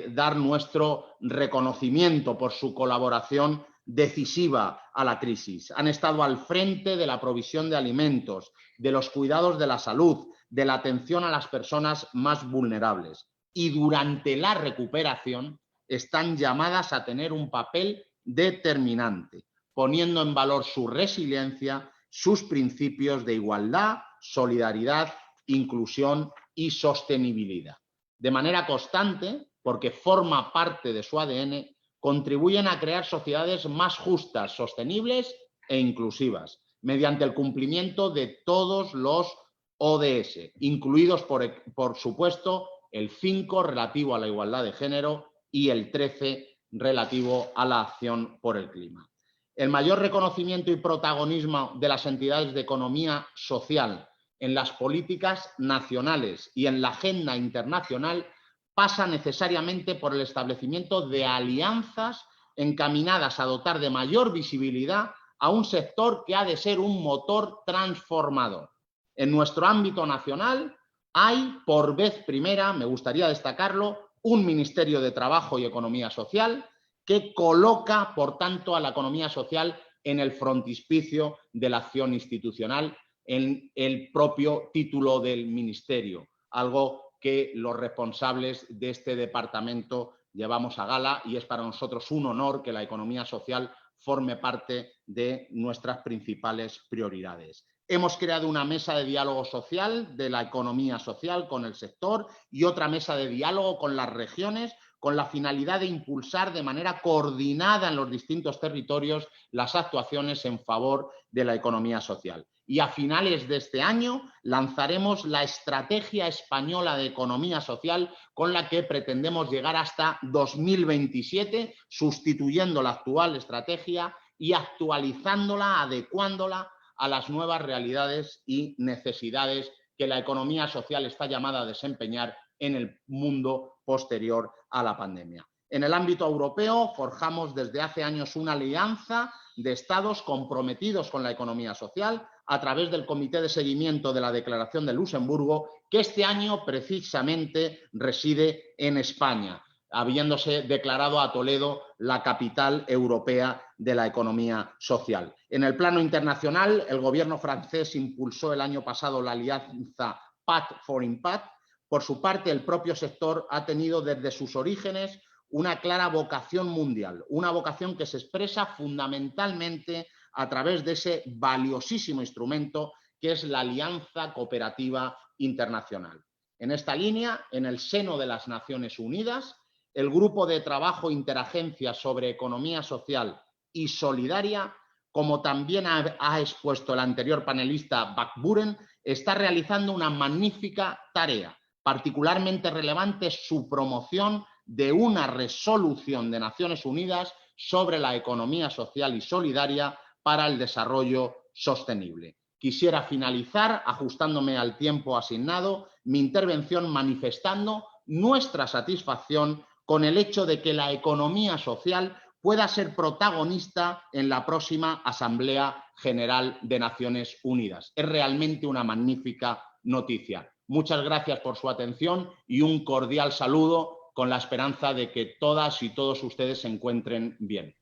dar nuestro reconocimiento por su colaboración decisiva a la crisis. Han estado al frente de la provisión de alimentos, de los cuidados de la salud, de la atención a las personas más vulnerables. Y durante la recuperación están llamadas a tener un papel determinante, poniendo en valor su resiliencia, sus principios de igualdad, solidaridad, inclusión y sostenibilidad. De manera constante, porque forma parte de su ADN, contribuyen a crear sociedades más justas, sostenibles e inclusivas, mediante el cumplimiento de todos los ODS, incluidos, por supuesto, el 5 relativo a la igualdad de género y el 13 relativo a la acción por el clima. El mayor reconocimiento y protagonismo de las entidades de economía social en las políticas nacionales y en la agenda internacional pasa necesariamente por el establecimiento de alianzas encaminadas a dotar de mayor visibilidad a un sector que ha de ser un motor transformador. En nuestro ámbito nacional hay, por vez primera, me gustaría destacarlo, un Ministerio de Trabajo y Economía Social que coloca, por tanto, a la economía social en el frontispicio de la acción institucional, en el propio título del ministerio, algo que los responsables de este departamento llevamos a gala y es para nosotros un honor que la economía social forme parte de nuestras principales prioridades. Hemos creado una mesa de diálogo social de la economía social con el sector y otra mesa de diálogo con las regiones con la finalidad de impulsar de manera coordinada en los distintos territorios las actuaciones en favor de la economía social. Y a finales de este año lanzaremos la Estrategia Española de Economía Social con la que pretendemos llegar hasta 2027, sustituyendo la actual estrategia y actualizándola, adecuándola a las nuevas realidades y necesidades que la economía social está llamada a desempeñar en el mundo posterior a la pandemia. En el ámbito europeo forjamos desde hace años una alianza de estados comprometidos con la economía social a través del Comité de Seguimiento de la Declaración de Luxemburgo, que este año precisamente reside en España, habiéndose declarado a Toledo la capital europea de la economía social. En el plano internacional, el gobierno francés impulsó el año pasado la alianza Pact for Impact. Por su parte, el propio sector ha tenido desde sus orígenes una clara vocación mundial, una vocación que se expresa fundamentalmente a través de ese valiosísimo instrumento que es la Alianza Cooperativa Internacional. En esta línea, en el seno de las Naciones Unidas, el Grupo de Trabajo Interagencia sobre Economía Social y Solidaria, como también ha expuesto el anterior panelista Bakburen, está realizando una magnífica tarea. Particularmente relevante es su promoción de una resolución de Naciones Unidas sobre la economía social y solidaria para el desarrollo sostenible. Quisiera finalizar, ajustándome al tiempo asignado, mi intervención manifestando nuestra satisfacción con el hecho de que la economía social pueda ser protagonista en la próxima Asamblea General de Naciones Unidas. Es realmente una magnífica noticia. Muchas gracias por su atención y un cordial saludo con la esperanza de que todas y todos ustedes se encuentren bien.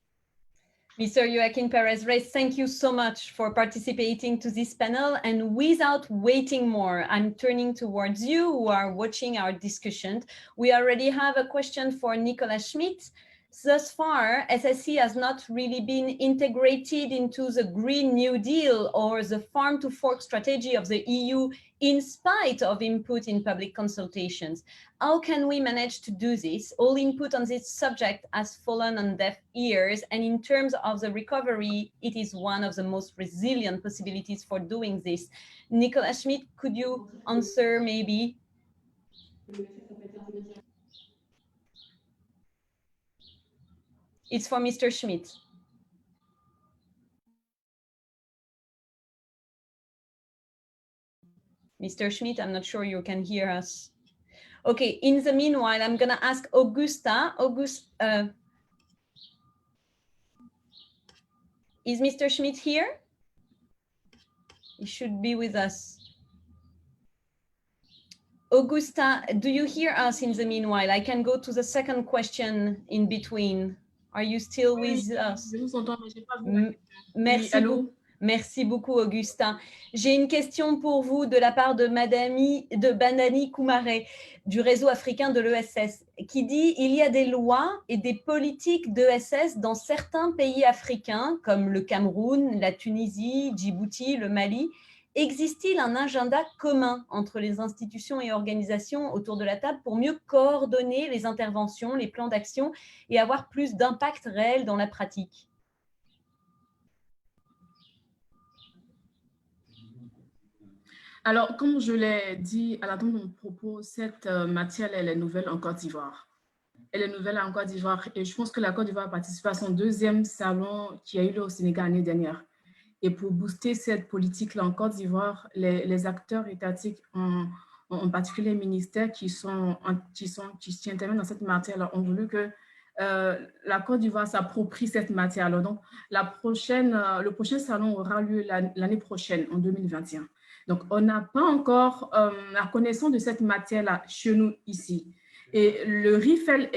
Mr. Joaquín Pérez Reyes, thank you so much for participating to this panel. And without waiting more, I'm turning towards you who are watching our discussion. We already have a question for Nicolas Schmidt. Thus far, SSE has not really been integrated into the Green New Deal or the farm to fork strategy of the EU in spite of input in public consultations. How can we manage to do this? All input on this subject has fallen on deaf ears, and in terms of the recovery, it is one of the most resilient possibilities for doing this. Nicolas Schmidt, could you answer maybe? It's for Mr. Schmidt. Mr. Schmidt, I'm not sure you can hear us. Okay, in the meanwhile, I'm gonna ask Augusta. Is Mr. Schmidt here? He should be with us. Augusta, do you hear us in the meanwhile? I can go to the second question in between. Are you still with us? Je vous entends, mais j'ai pas vu. Merci, Allô? Merci beaucoup, Augustin. J'ai une question pour vous de la part de Bandani Koumaré, du réseau africain de l'ESS, qui dit « Il y a des lois et des politiques d'ESS dans certains pays africains, comme le Cameroun, la Tunisie, Djibouti, le Mali. Existe-t-il un agenda commun entre les institutions et organisations autour de la table pour mieux coordonner les interventions, les plans d'action et avoir plus d'impact réel dans la pratique ?» Alors, comme je l'ai dit à la fin de mon propos, cette matière, elle est nouvelle en Côte d'Ivoire. elle est nouvelle en Côte d'Ivoire et je pense que la Côte d'Ivoire a participé à son deuxième salon qui a eu lieu au Sénégal l'année dernière. Et pour booster cette politique-là en Côte d'Ivoire, les acteurs étatiques, en particulier les ministères qui interviennent dans cette matière-là, ont voulu que la Côte d'Ivoire s'approprie cette matière-là. Donc, le prochain salon aura lieu l'année prochaine, en 2021. Donc, on n'a pas encore la connaissance de cette matière-là chez nous ici. Et le RIFEL,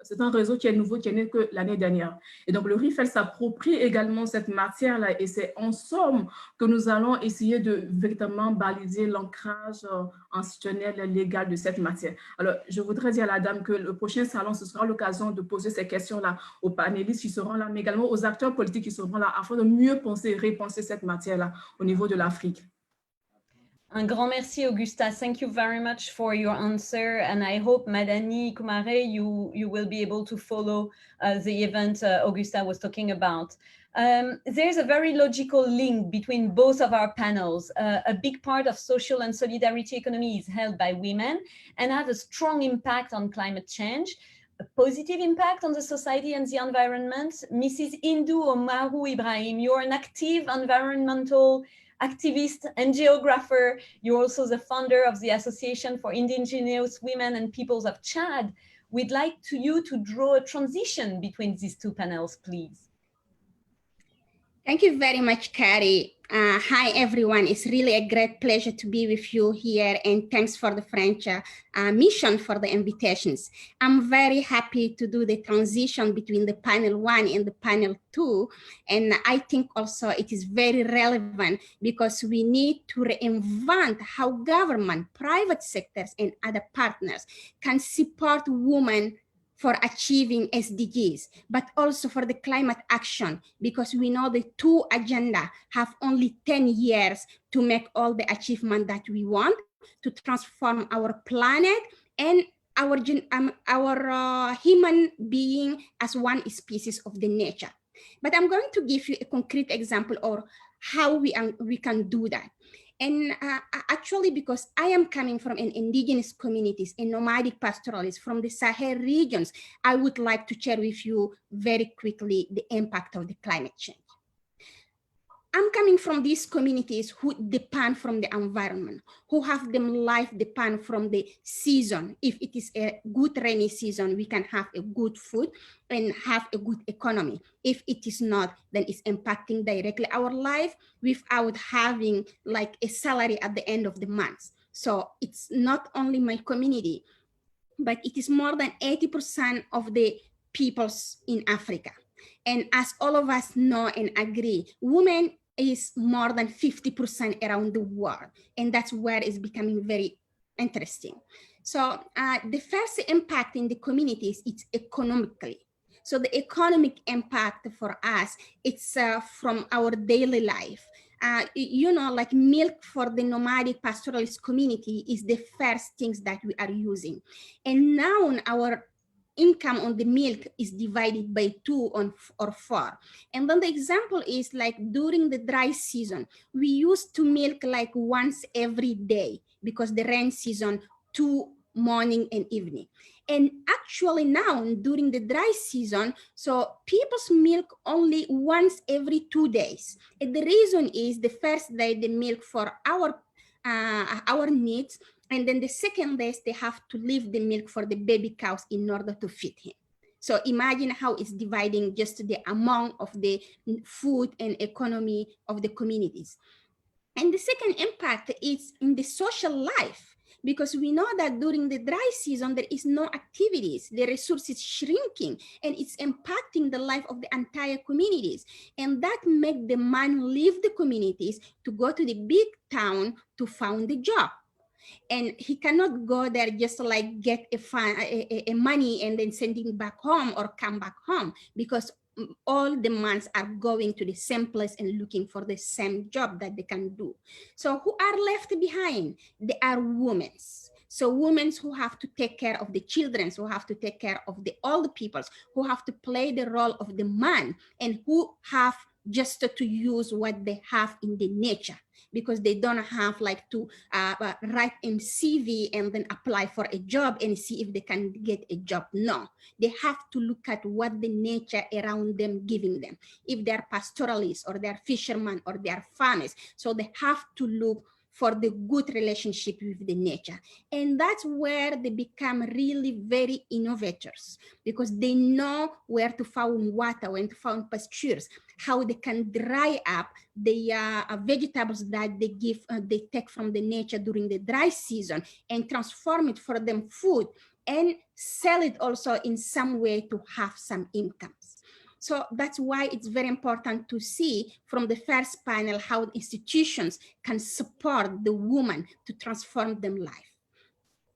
c'est un réseau qui est nouveau, qui est né que l'année dernière. Et donc, le RIFEL s'approprie également cette matière-là. Et c'est en somme que nous allons essayer de véritablement baliser l'ancrage institutionnel légal de cette matière. Alors, je voudrais dire à la dame que le prochain salon, ce sera l'occasion de poser ces questions-là aux panélistes qui seront là, mais également aux acteurs politiques qui seront là, afin de mieux penser et repenser cette matière-là au niveau de l'Afrique. Un grand merci, Augusta. Thank you very much for your answer. And I hope, Madani Kumare, you will be able to follow the event Augusta was talking about. There's a very logical link between both of our panels. A big part of social and solidarity economy is held by women and has a strong impact on climate change, a positive impact on the society and the environment. Mrs. Indu Omaru Ibrahim, you're an active environmental activist and geographer. You're also the founder of the Association for Indigenous Women and Peoples of Chad. We'd like you to draw a transition between these two panels, please. Thank you very much, Carrie. Hi, everyone. It's really a great pleasure to be with you here, and thanks for the French mission for the invitations. I'm very happy to do the transition between the panel 1 and the panel 2, and I think also it is very relevant because we need to reinvent how government, private sectors, and other partners can support women for achieving SDGs, but also for the climate action, because we know the two agenda have only 10 years to make all the achievement that we want to transform our planet and our human being as one species of the nature. But I'm going to give you a concrete example of how we can do that. And actually, because I am coming from an indigenous communities and nomadic pastoralists from the Sahel regions, I would like to share with you very quickly the impact of the climate change. I'm coming from these communities who depend from the environment, who have them life depend from the season. If it is a good rainy season, we can have a good food and have a good economy. If it is not, then it's impacting directly our life without having like a salary at the end of the month. So it's not only my community, but it is more than 80% of the peoples in Africa. And as all of us know and agree, women is more than 50% around the world. And that's where it's becoming very interesting. So the first impact in the communities, it's economically. So the economic impact for us, it's from our daily life. You know, like milk for the nomadic pastoralist community is the first things that we are using. And now our income on the milk is divided by 2 or 4. And then the example is like during the dry season, we used to milk like once every day because the rain season, 2 morning and evening. And actually now during the dry season, so people's milk only once every 2 days. And the reason is the first day they milk for our needs, and then the second day they have to leave the milk for the baby cows in order to feed him. So imagine how it's dividing just the amount of the food and economy of the communities. And the second impact is in the social life, because we know that during the dry season, there is no activities, the resource is shrinking, and it's impacting the life of the entire communities. And that makes the man leave the communities to go to the big town to find a job. And he cannot go there just to like get a money and then sending back home or come back home, because all the mans are going to the same place and looking for the same job that they can do. So who are left behind? They are women. So women who have to take care of the children, who have to take care of the old peoples, who have to play the role of the man, and who have just to use what they have in the nature, because they don't have like to write a CV and then apply for a job and see if they can get a job. No, they have to look at what the nature around them giving them. If they're pastoralists or they're fishermen or they're farmers, so they have to look for the good relationship with the nature. And that's where they become really very innovators, because they know where to find water, when to find pastures, how they can dry up the vegetables that they take from the nature during the dry season and transform it for them food and sell it also in some way to have some incomes. So that's why it's very important to see from the first panel how institutions can support the woman to transform them life.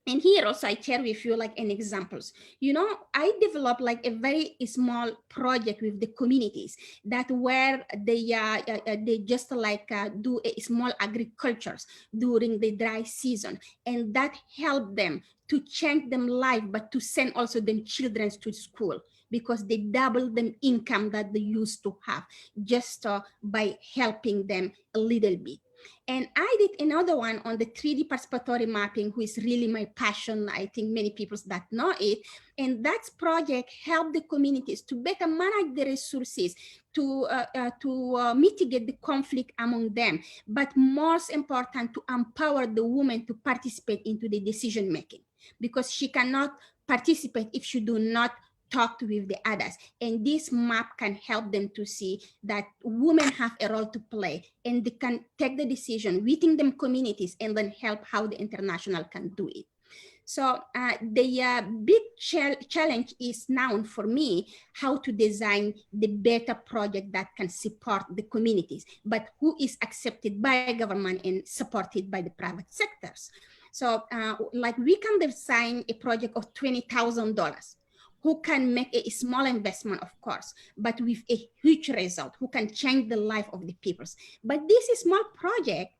And here also I share with you like an examples. You know, I developed like a very small project with the communities that where they just like do a small agricultures during the dry season, and that helped them to change them life, but to send also them children to school, because they doubled the income that they used to have just by helping them a little bit. And I did another one on the 3D participatory mapping, which is really my passion. I think many people that know it. And that project helped the communities to better manage the resources, to mitigate the conflict among them, but most important, to empower the woman to participate into the decision making, because she cannot participate if she do not talk with the others. And this map can help them to see that women have a role to play, and they can take the decision within them communities and then help how the international can do it. So the big challenge is now for me how to design the better project that can support the communities, but who is accepted by government and supported by the private sectors. So like we can design a project of $20,000, who can make a small investment, of course, but with a huge result, who can change the life of the peoples. But this small project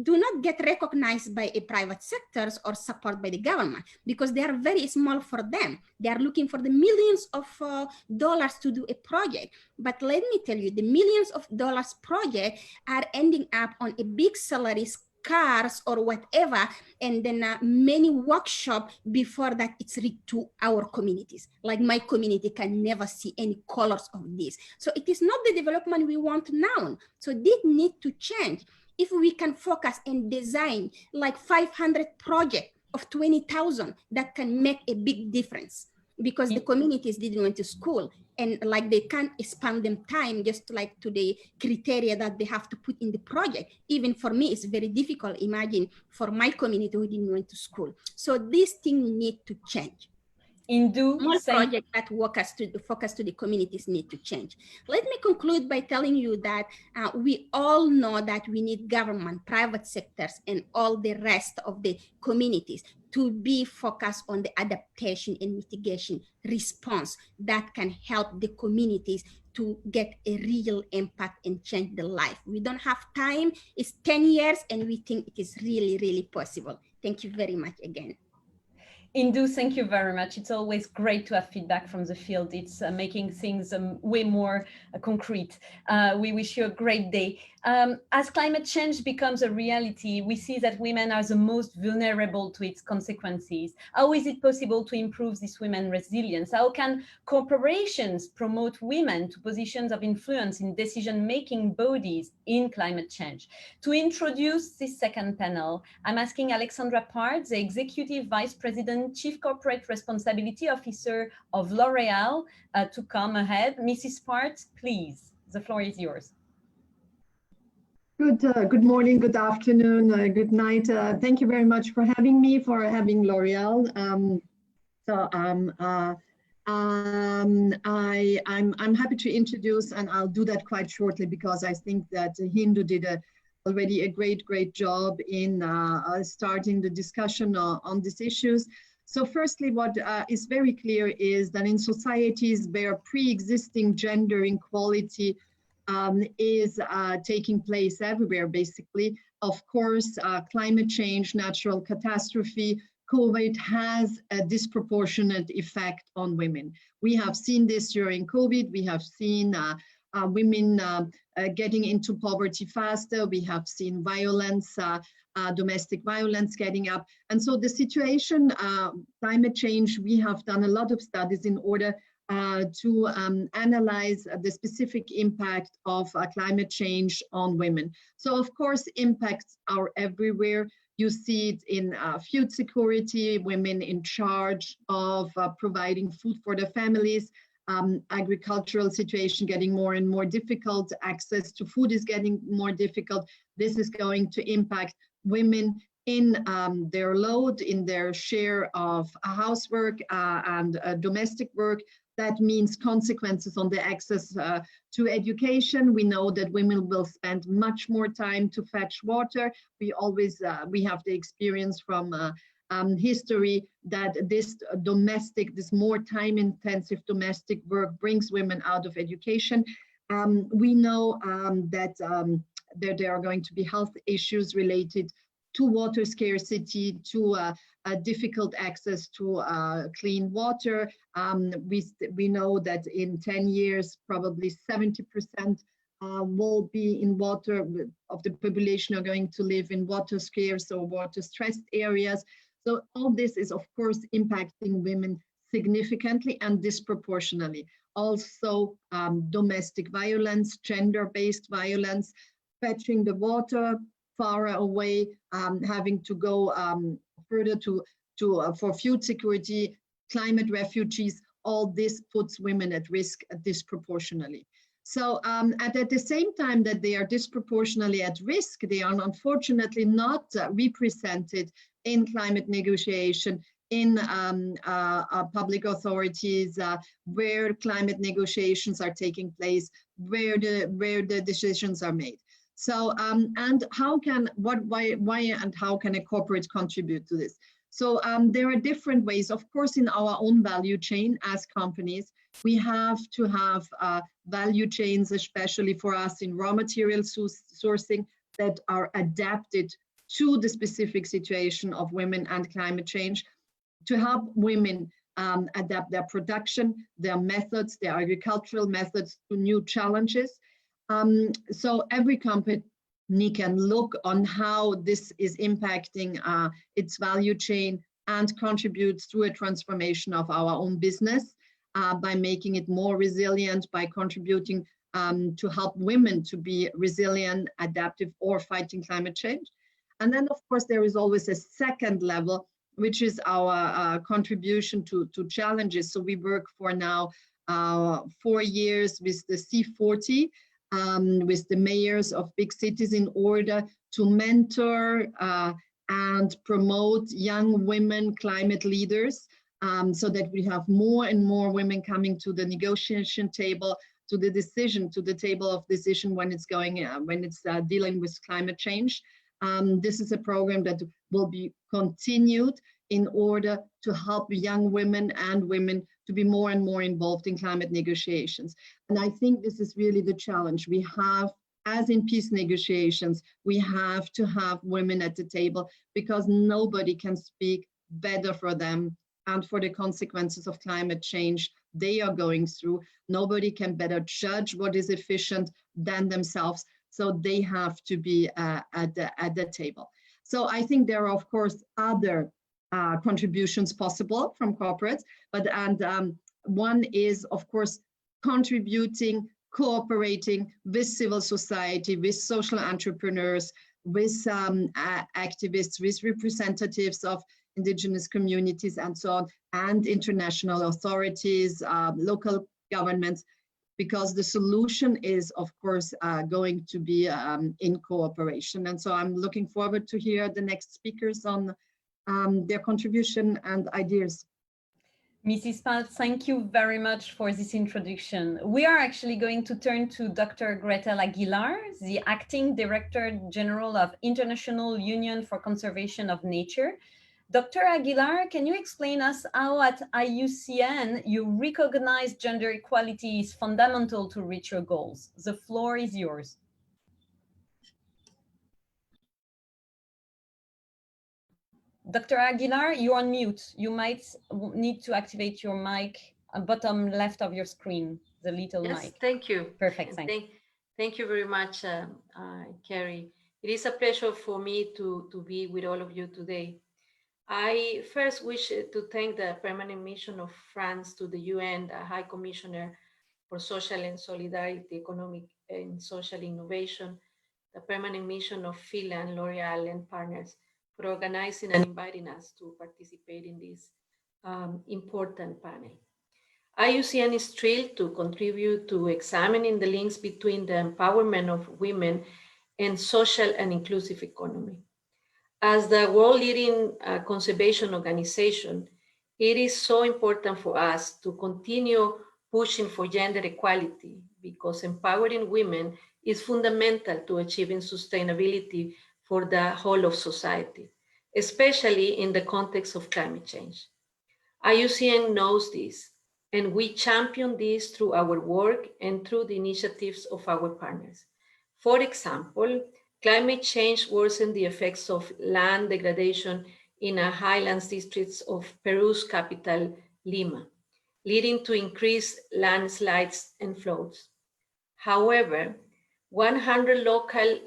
do not get recognized by a private sectors or support by the government, because they are very small for them. They are looking for the millions of dollars to do a project. But let me tell you, the millions of dollars project are ending up on a big salaries, cars or whatever, and then many workshops before that it's reached to our communities. Like my community can never see any colors of this. So it is not the development we want now. So this need to change. If we can focus and design like 500 projects of 20,000, that can make a big difference, because the communities didn't went to school, and like they can't expand them time just like to the criteria that they have to put in the project. Even for me, it's very difficult. Imagine for my community who didn't went to school. So these things need to change. More projects that focus to the communities need to change. Let me conclude by telling you that we all know that we need government, private sectors, and all the rest of the communities to be focused on the adaptation and mitigation response that can help the communities to get a real impact and change the life. We don't have time. It's 10 years, and we think it is really, really possible. Thank you very much again. Indu, thank you very much. It's always great to have feedback from the field. It's making things way more concrete. We wish you a great day. As climate change becomes a reality, we see that women are the most vulnerable to its consequences. How is it possible to improve this women's resilience? How can corporations promote women to positions of influence in decision-making bodies in climate change? To introduce this second panel, I'm asking Alexandra Palt, the Executive Vice President, Chief Corporate Responsibility Officer of L'Oréal, to come ahead. Mrs. Palt, please, the floor is yours. Good morning, good afternoon, good night. Thank you very much for having me, for having L'Oréal. I'm happy to introduce, and I'll do that quite shortly, because I think that Hindu did already a great job in starting the discussion on these issues. So firstly, what is very clear is that in societies where pre-existing gender inequality is taking place everywhere, basically. Of course, climate change, natural catastrophe, COVID has a disproportionate effect on women. We have seen this during COVID. We have seen women getting into poverty faster. We have seen violence, domestic violence getting up. And so the situation, climate change, we have done a lot of studies in order to analyze the specific impact of climate change on women. So of course, impacts are everywhere. You see it in food security, women in charge of providing food for their families, agricultural situation getting more and more difficult, access to food is getting more difficult. This is going to impact women in their load, in their share of housework and domestic work. That means consequences on the access to education. We know that women will spend much more time to fetch water. We have the experience from history that this more time-intensive domestic work brings women out of education. We know that there are going to be health issues related to water scarcity, to difficult access to clean water. We know that in 10 years, probably 70% will be in water, of the population are going to live in water scarce or water stressed areas. So all this is, of course, impacting women significantly and disproportionately. Also, domestic violence, gender-based violence, fetching the water far away, having to go further for food security, climate refugees, all this puts women at risk disproportionately. So at the same time that they are disproportionately at risk, they are unfortunately not represented in climate negotiation, in public authorities, where climate negotiations are taking place, where the decisions are made. So and how can why and how can a corporate contribute to this? So there are different ways. Of course, in our own value chain as companies, we have to have value chains, especially for us in raw material sourcing, that are adapted to the specific situation of women and climate change, to help women adapt their production, their methods, their agricultural methods to new challenges. So every company can look on how this is impacting its value chain and contributes to a transformation of our own business by making it more resilient, by contributing to help women to be resilient, adaptive, or fighting climate change. And then, of course, there is always a second level, which is our contribution to challenges. So we work for now 4 years with the C40, with the mayors of big cities in order to mentor and promote young women climate leaders, so that we have more and more women coming to the negotiation table, to the table of decision when it's dealing with climate change. This is a program that will be continued in order to help young women and women to be more and more involved in climate negotiations. And I think this is really the challenge. We have, as in peace negotiations, we have to have women at the table, because nobody can speak better for them and for the consequences of climate change they are going through. Nobody can better judge what is efficient than themselves. So they have to be at the table. So I think there are, of course, other contributions possible from corporates, but one is, of course, contributing, cooperating with civil society, with social entrepreneurs, with activists, with representatives of indigenous communities and so on, and international authorities, local governments, because the solution is, of course, going to be in cooperation. And so I'm looking forward to hear the next speakers on their contribution and ideas. Mrs. Palt, thank you very much for this introduction. We are actually going to turn to Dr. Gretel Aguilar, the Acting Director General of International Union for Conservation of Nature. Dr. Aguilar, can you explain us how at IUCN you recognize gender equality is fundamental to reach your goals? The floor is yours. Dr. Aguilar, you're on mute. You might need to activate your mic, bottom left of your screen, the little mic. Yes, thank you. Perfect, thanks. Thank you very much, Carrie. It is a pleasure for me to be with all of you today. I first wish to thank the Permanent Mission of France to the UN, the High Commissioner for Social and Solidarity, Economic and Social Innovation, the Permanent Mission of Finland, L'Oreal and partners for organizing and inviting us to participate in this important panel. IUCN is thrilled to contribute to examining the links between the empowerment of women and social and inclusive economy. As the world leading conservation organization, it is so important for us to continue pushing for gender equality because empowering women is fundamental to achieving sustainability for the whole of society, especially in the context of climate change. IUCN knows this, and we champion this through our work and through the initiatives of our partners. For example, climate change worsened the effects of land degradation in the highlands districts of Peru's capital, Lima, leading to increased landslides and floods. However, 100 local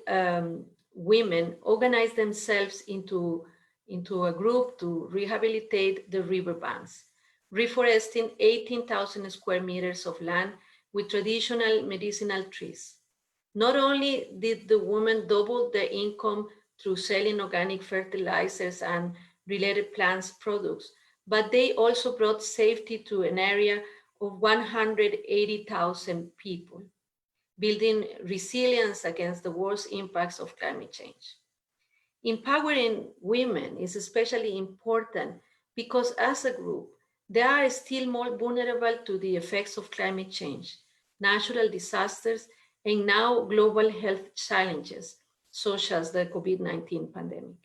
women organized themselves into a group to rehabilitate the riverbanks, reforesting 18,000 square meters of land with traditional medicinal trees. Not only did the women double their income through selling organic fertilizers and related plants products, but they also brought safety to an area of 180,000 people, building resilience against the worst impacts of climate change. Empowering women is especially important because as a group, they are still more vulnerable to the effects of climate change, natural disasters, and now global health challenges, such as the COVID-19 pandemic.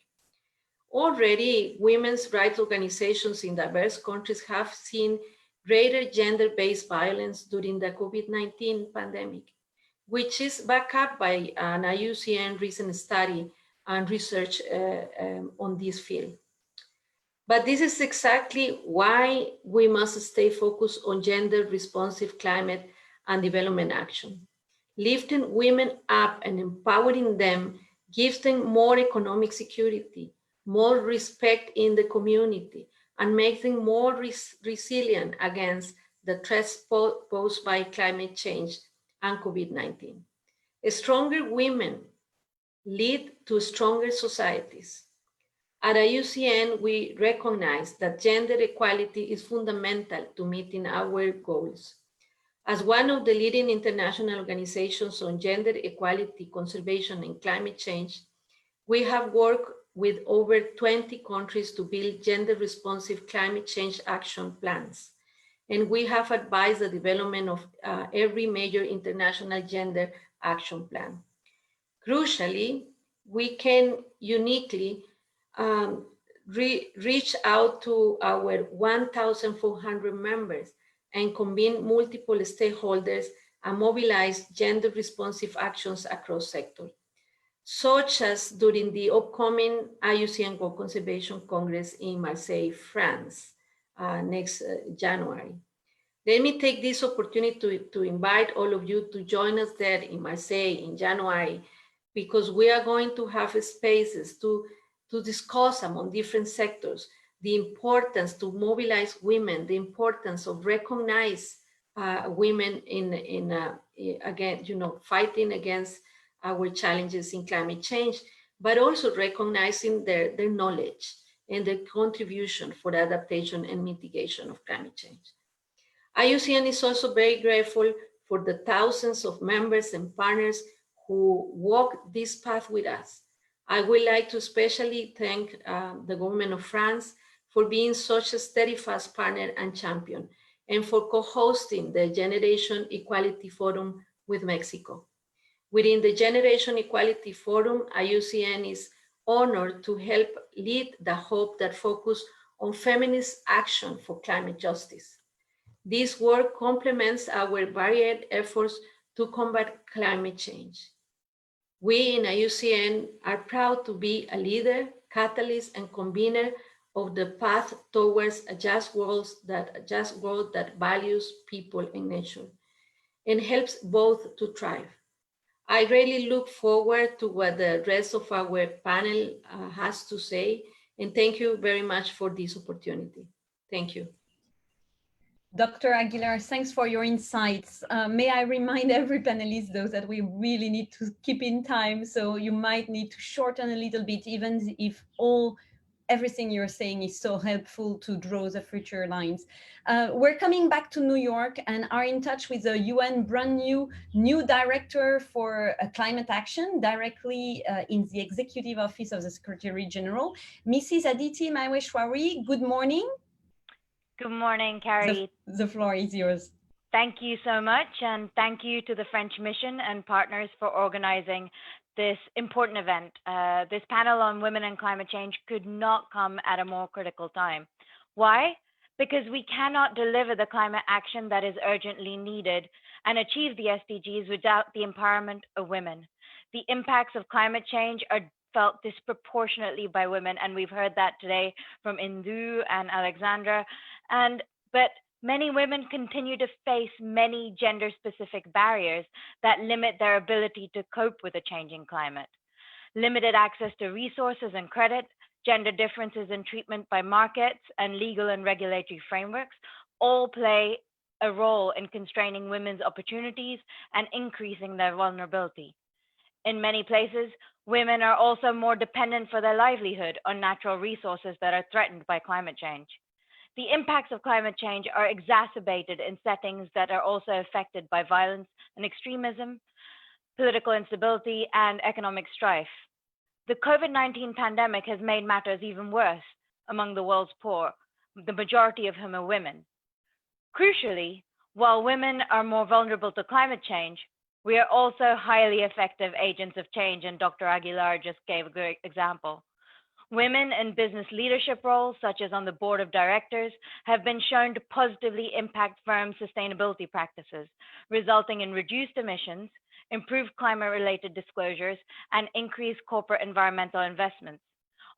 Already, women's rights organizations in diverse countries have seen greater gender-based violence during the COVID-19 pandemic, which is backed up by an IUCN recent study and research on this field. But this is exactly why we must stay focused on gender-responsive climate and development action. Lifting women up and empowering them gives them more economic security, more respect in the community, and makes them more resilient against the threats posed by climate change and COVID-19. Stronger women lead to stronger societies. At IUCN, we recognize that gender equality is fundamental to meeting our goals. As one of the leading international organizations on gender equality, conservation, and climate change, we have worked with over 20 countries to build gender-responsive climate change action plans. And we have advised the development of every major international gender action plan. Crucially, we can uniquely reach out to our 1,400 members and convene multiple stakeholders and mobilize gender-responsive actions across sectors, such as during the upcoming IUCN World Conservation Congress in Marseille, France, next January. Let me take this opportunity to invite all of you to join us there in Marseille in January, because we are going to have spaces to discuss among different sectors the importance to mobilize women, the importance of recognize women again, fighting against our challenges in climate change, but also recognizing their knowledge and their contribution for the adaptation and mitigation of climate change. IUCN is also very grateful for the thousands of members and partners who walk this path with us. I would like to especially thank the government of France for being such a steadfast partner and champion, and for co-hosting the Generation Equality Forum with Mexico. Within the Generation Equality Forum, IUCN is honored to help lead the hope that focus on feminist action for climate justice. This work complements our varied efforts to combat climate change. We in IUCN are proud to be a leader, catalyst, and convener of the path towards a just world that values people and nature and helps both to thrive. I really look forward to what the rest of our panel has to say. And thank you very much for this opportunity. Thank you. Dr. Aguilar, thanks for your insights. May I remind every panelist, though, that we really need to keep in time, so you might need to shorten a little bit, even if everything you're saying is so helpful to draw the future lines. We're coming back to New York and are in touch with the UN brand new director for climate action, directly in the Executive Office of the Secretary General, Mrs. Aditi Maheshwari. Good morning. Good morning, Carrie. The floor is yours. Thank you so much, and thank you to the French Mission and partners for organizing this important event. This panel on women and climate change could not come at a more critical time. Why? Because we cannot deliver the climate action that is urgently needed and achieve the SDGs without the empowerment of women. The impacts of climate change are felt disproportionately by women, and we've heard that today from Indu and Alexandra. But many women continue to face many gender-specific barriers that limit their ability to cope with a changing climate. Limited access to resources and credit, gender differences in treatment by markets, and legal and regulatory frameworks all play a role in constraining women's opportunities and increasing their vulnerability. In many places, women are also more dependent for their livelihood on natural resources that are threatened by climate change. The impacts of climate change are exacerbated in settings that are also affected by violence and extremism, political instability, and economic strife. The COVID-19 pandemic has made matters even worse among the world's poor, the majority of whom are women. Crucially, while women are more vulnerable to climate change, we are also highly effective agents of change, and Dr. Aguilar just gave a great example. Women in business leadership roles, such as on the board of directors, have been shown to positively impact firm sustainability practices, resulting in reduced emissions, improved climate-related disclosures, and increased corporate environmental investments.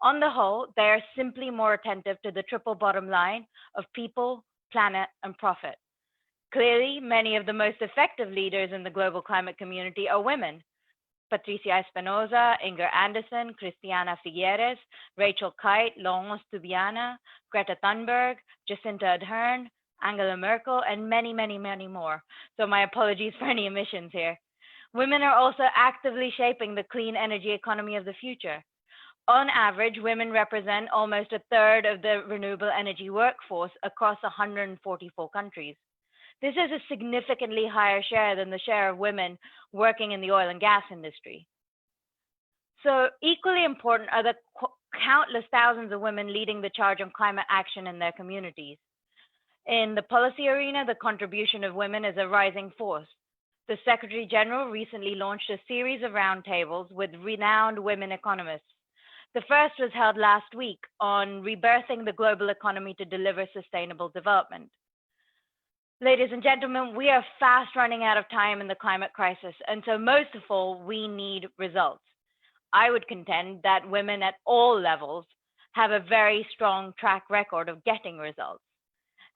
On the whole, they are simply more attentive to the triple bottom line of people, planet, and profit. Clearly, many of the most effective leaders in the global climate community are women. Patricia Espinosa, Inger Anderson, Christiana Figueres, Rachel Kite, Laurence Tubiana, Greta Thunberg, Jacinta Ardern, Angela Merkel, and many, many, many more. So my apologies for any omissions here. Women are also actively shaping the clean energy economy of the future. On average, women represent almost a third of the renewable energy workforce across 144 countries. This is a significantly higher share than the share of women working in the oil and gas industry. So equally important are the countless thousands of women leading the charge on climate action in their communities. In the policy arena, the contribution of women is a rising force. The Secretary General recently launched a series of roundtables with renowned women economists. The first was held last week on rebirthing the global economy to deliver sustainable development. Ladies and gentlemen, we are fast running out of time in the climate crisis, and so most of all, we need results. I would contend that women at all levels have a very strong track record of getting results.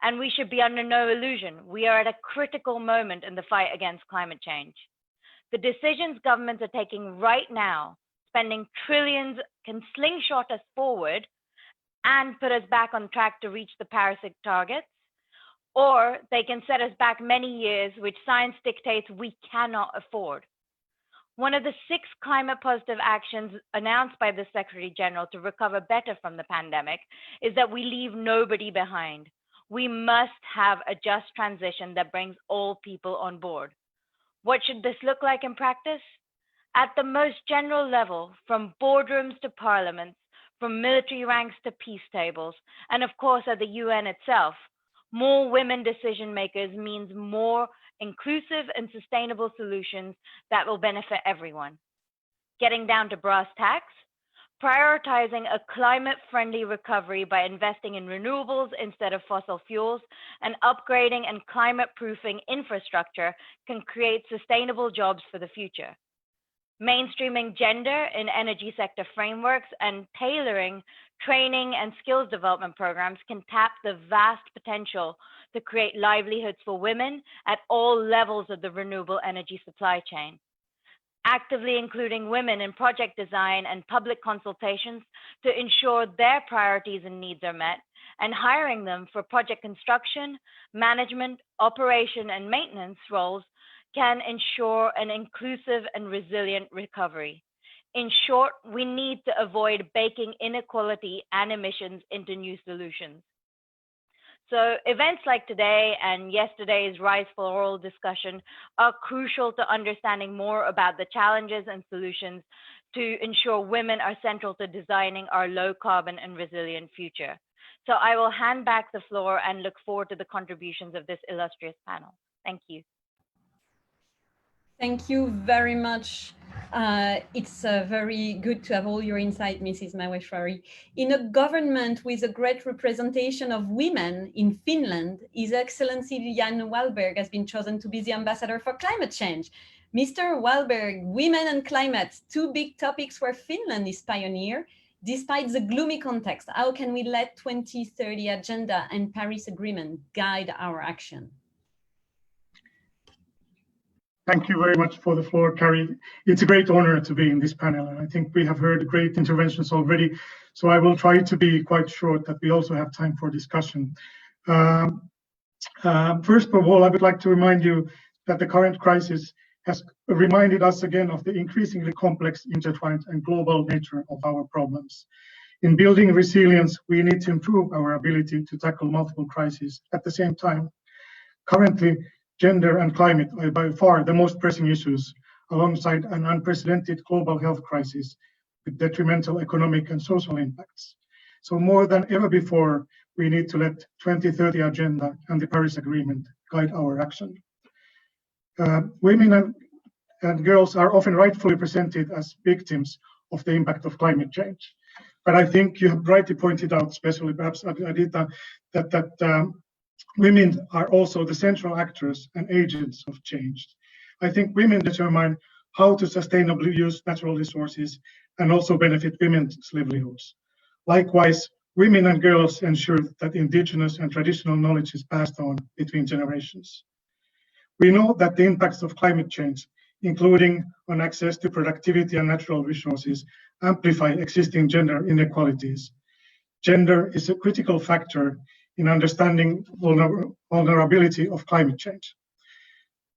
And we should be under no illusion. We are at a critical moment in the fight against climate change. The decisions governments are taking right now, spending trillions, can slingshot us forward and put us back on track to reach the Paris targets, or they can set us back many years, which science dictates we cannot afford. One of the 6 climate positive actions announced by the Secretary General to recover better from the pandemic is that we leave nobody behind. We must have a just transition that brings all people on board. What should this look like in practice? At the most general level, from boardrooms to parliaments, from military ranks to peace tables, and of course at the UN itself, more women decision makers means more inclusive and sustainable solutions that will benefit everyone. Getting down to brass tacks, prioritizing a climate-friendly recovery by investing in renewables instead of fossil fuels and upgrading and climate-proofing infrastructure can create sustainable jobs for the future. Mainstreaming gender in energy sector frameworks and tailoring training and skills development programs can tap the vast potential to create livelihoods for women at all levels of the renewable energy supply chain. actively including women in project design and public consultations to ensure their priorities and needs are met, and hiring them for project construction, management, operation, and maintenance roles can ensure an inclusive and resilient recovery. In short, we need to avoid baking inequality and emissions into new solutions. So events like today and yesterday's Rise for Oral discussion are crucial to understanding more about the challenges and solutions to ensure women are central to designing our low carbon and resilient future. So I will hand back the floor and look forward to the contributions of this illustrious panel. Thank you. Thank you very much. It's very good to have all your insight, Mrs. Maheshwari. In a government with a great representation of women in Finland, His Excellency Jan Wahlberg has been chosen to be the ambassador for climate change. Mr. Wahlberg, women and climate, two big topics where Finland is pioneer. Despite the gloomy context, how can we let 2030 agenda and Paris Agreement guide our action? Thank you very much for the floor, Carrie. It's a great honor to be in this panel, and I think we have heard great interventions already, so I will try to be quite short that we also have time for discussion. First of all, I would like to remind you that the current crisis has reminded us again of the increasingly complex, intertwined, and global nature of our problems. In building resilience, we need to improve our ability to tackle multiple crises at the same time. Currently, gender and climate are by far the most pressing issues, alongside an unprecedented global health crisis with detrimental economic and social impacts. So more than ever before, we need to let 2030 agenda and the Paris Agreement guide our action. Women and girls are often rightfully presented as victims of the impact of climate change. But I think you have rightly pointed out, especially perhaps Adita, that women are also the central actors and agents of change. I think women determine how to sustainably use natural resources and also benefit women's livelihoods. Likewise, women and girls ensure that indigenous and traditional knowledge is passed on between generations. We know that the impacts of climate change, including on access to productivity and natural resources, amplify existing gender inequalities. Gender is a critical factor in understanding vulnerability of climate change.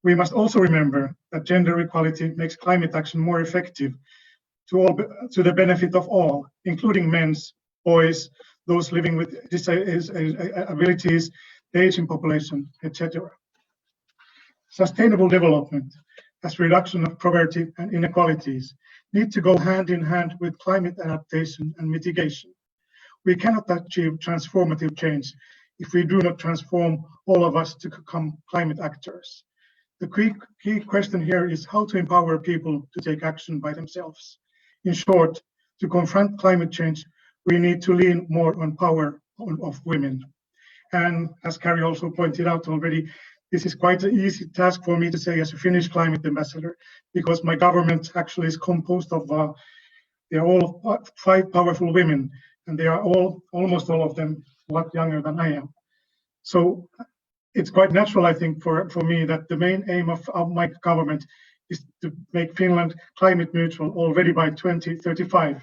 We must also remember that gender equality makes climate action more effective to the benefit of all, including men, boys, those living with disabilities, the aging population, etc. Sustainable development, as reduction of poverty and inequalities, need to go hand in hand with climate adaptation and mitigation. We cannot achieve transformative change if we do not transform all of us to become climate actors. The key question here is how to empower people to take action by themselves. In short, to confront climate change, we need to lean more on power of women. And as Carrie also pointed out already, this is quite an easy task for me to say as a Finnish climate ambassador, because my government actually is composed of, they are all 5 powerful women, and they are almost all of them a lot younger than I am. So it's quite natural, I think, for me that the main aim of my government is to make Finland climate neutral already by 2035.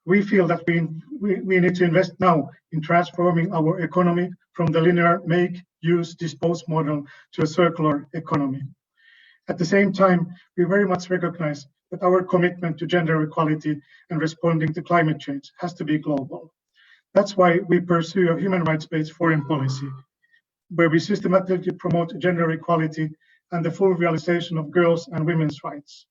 We feel that we need to invest now in transforming our economy from the linear make, use, dispose model to a circular economy. At the same time, we very much recognize that our commitment to gender equality and responding to climate change has to be global. That's why we pursue a human rights-based foreign policy, where we systematically promote gender equality and the full realization of girls' and women's rights.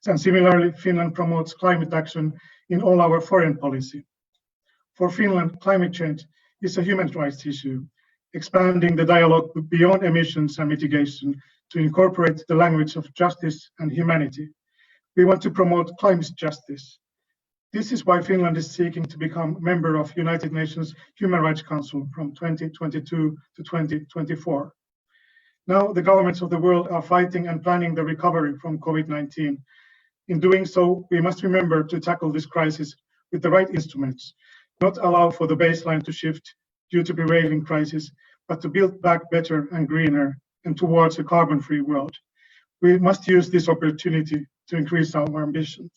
And similarly, Finland promotes climate action in all our foreign policy. For Finland, climate change is a human rights issue, expanding the dialogue beyond emissions and mitigation to incorporate the language of justice and humanity. We want to promote climate justice. This is why Finland is seeking to become a member of United Nations Human Rights Council from 2022 to 2024. Now the governments of the world are fighting and planning the recovery from COVID-19. In doing so, we must remember to tackle this crisis with the right instruments, not allow for the baseline to shift due to prevailing crisis, but to build back better and greener and towards a carbon-free world. We must use this opportunity to increase our ambition.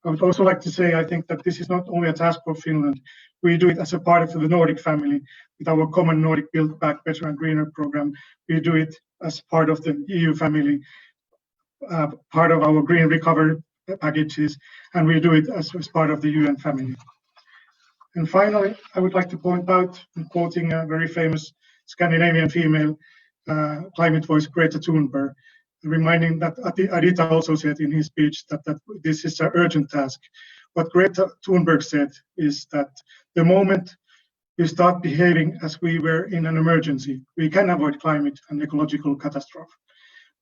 I would also like to say, I think that this is not only a task for Finland. We do it as a part of the Nordic family with our common Nordic Build Back Better and Greener program. We do it as part of the EU family, part of our green recovery packages, and we do it as part of the UN family. And finally, I would like to point out, quoting a very famous Scandinavian female climate voice, Greta Thunberg, reminding that Adita also said in his speech that this is an urgent task. What Greta Thunberg said is that the moment we start behaving as we were in an emergency, we can avoid climate and ecological catastrophe.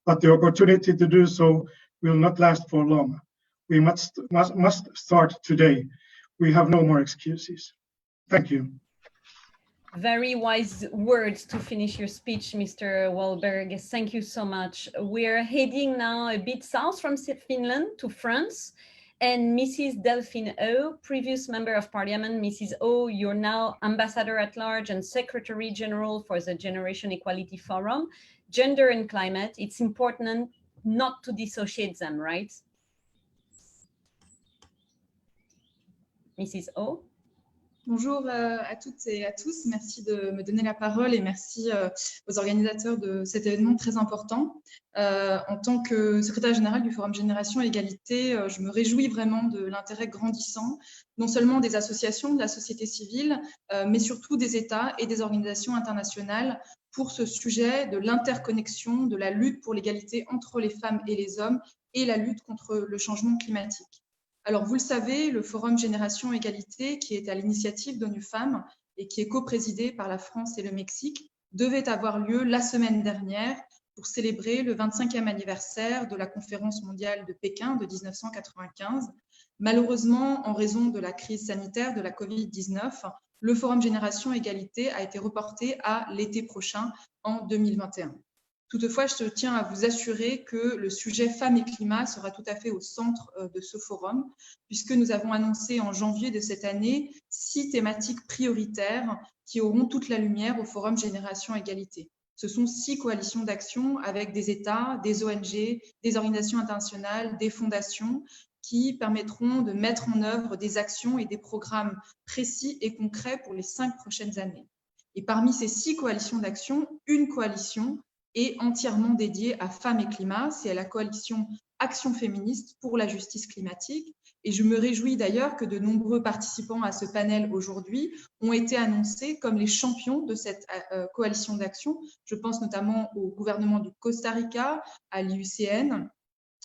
But the opportunity to do so will not last for long. We must start today. We have no more excuses. Thank you. Very wise words to finish your speech, Mr. Wahlberg. Thank you so much. We're heading now a bit south from Finland to France. And Mrs. Delphine O, previous member of parliament. Mrs. O, you're now ambassador at large and secretary general for the Generation Equality Forum. Gender and climate, it's important not to dissociate them, right? Mrs. O. Bonjour à toutes et à tous, merci de me donner la parole et merci aux organisateurs de cet événement très important. En tant que secrétaire générale du Forum Génération Égalité, je me réjouis vraiment de l'intérêt grandissant, non seulement des associations, de la société civile, mais surtout des États et des organisations internationales pour ce sujet de l'interconnexion, de la lutte pour l'égalité entre les femmes et les hommes et la lutte contre le changement climatique. Alors, vous le savez, le Forum Génération Égalité, qui est à l'initiative d'ONU Femmes et qui est coprésidé par la France et le Mexique, devait avoir lieu la semaine dernière pour célébrer le 25e anniversaire de la conférence mondiale de Pékin de 1995. Malheureusement, en raison de la crise sanitaire de la Covid-19, le Forum Génération Égalité a été reporté à l'été prochain, en 2021. Toutefois, je tiens à vous assurer que le sujet femmes et climat sera tout à fait au centre de ce forum, puisque nous avons annoncé en janvier de cette année 6 thématiques prioritaires qui auront toute la lumière au Forum Génération Égalité. Ce sont 6 coalitions d'action avec des États, des ONG, des organisations internationales, des fondations qui permettront de mettre en œuvre des actions et des programmes précis et concrets pour les 5 prochaines années. Et parmi ces 6 coalitions d'action, une coalition est entièrement dédiée à femmes et climat, c'est la coalition Action féministe pour la justice climatique. Et je me réjouis d'ailleurs que de nombreux participants à ce panel aujourd'hui ont été annoncés comme les champions de cette coalition d'action. Je pense notamment au gouvernement du Costa Rica, à l'IUCN,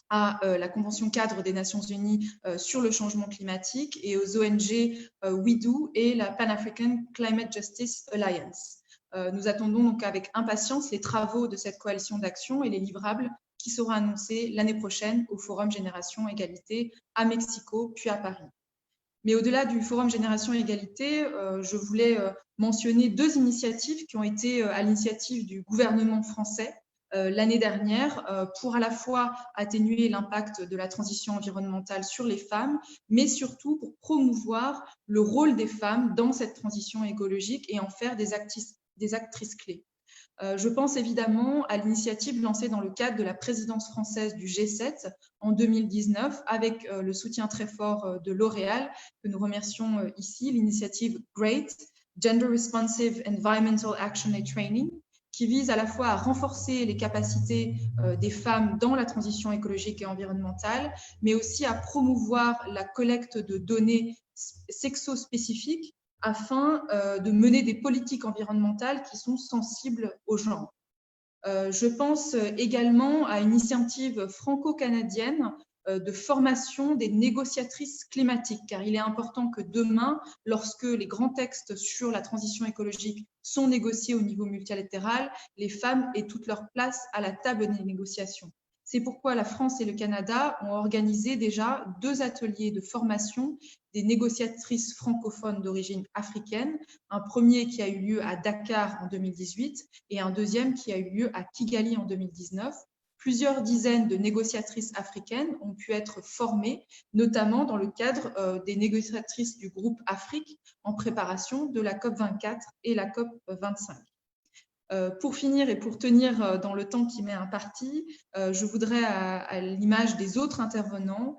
à la Convention cadre des Nations Unies sur le changement climatique et aux ONG We Do et la Pan-African Climate Justice Alliance. Nous attendons donc avec impatience les travaux de cette coalition d'action et les livrables qui seront annoncés l'année prochaine au Forum Génération Égalité à Mexico, puis à Paris. Mais au-delà du Forum Génération Égalité, je voulais mentionner 2 initiatives qui ont été à l'initiative du gouvernement français l'année dernière pour à la fois atténuer l'impact de la transition environnementale sur les femmes, mais surtout pour promouvoir le rôle des femmes dans cette transition écologique et en faire des actrices clés. Je pense évidemment à l'initiative lancée dans le cadre de la présidence française du G7 en 2019 avec le soutien très fort de L'Oréal, que nous remercions ici, l'initiative GREAT, Gender Responsive Environmental Action and Training, qui vise à la fois à renforcer les capacités des femmes dans la transition écologique et environnementale, mais aussi à promouvoir la collecte de données sexo-spécifiques afin de mener des politiques environnementales qui sont sensibles au genre. Je pense également à une initiative franco-canadienne de formation des négociatrices climatiques, car il est important que demain, lorsque les grands textes sur la transition écologique sont négociés au niveau multilatéral, les femmes aient toute leur place à la table des négociations. C'est pourquoi la France et le Canada ont organisé déjà 2 ateliers de formation des négociatrices francophones d'origine africaine, un premier qui a eu lieu à Dakar en 2018 et un deuxième qui a eu lieu à Kigali en 2019. Plusieurs dizaines de négociatrices africaines ont pu être formées, notamment dans le cadre des négociatrices du groupe Afrique en préparation de la COP24 et la COP25. Pour finir et pour tenir dans le temps qui m'est imparti, je voudrais, à l'image des autres intervenants,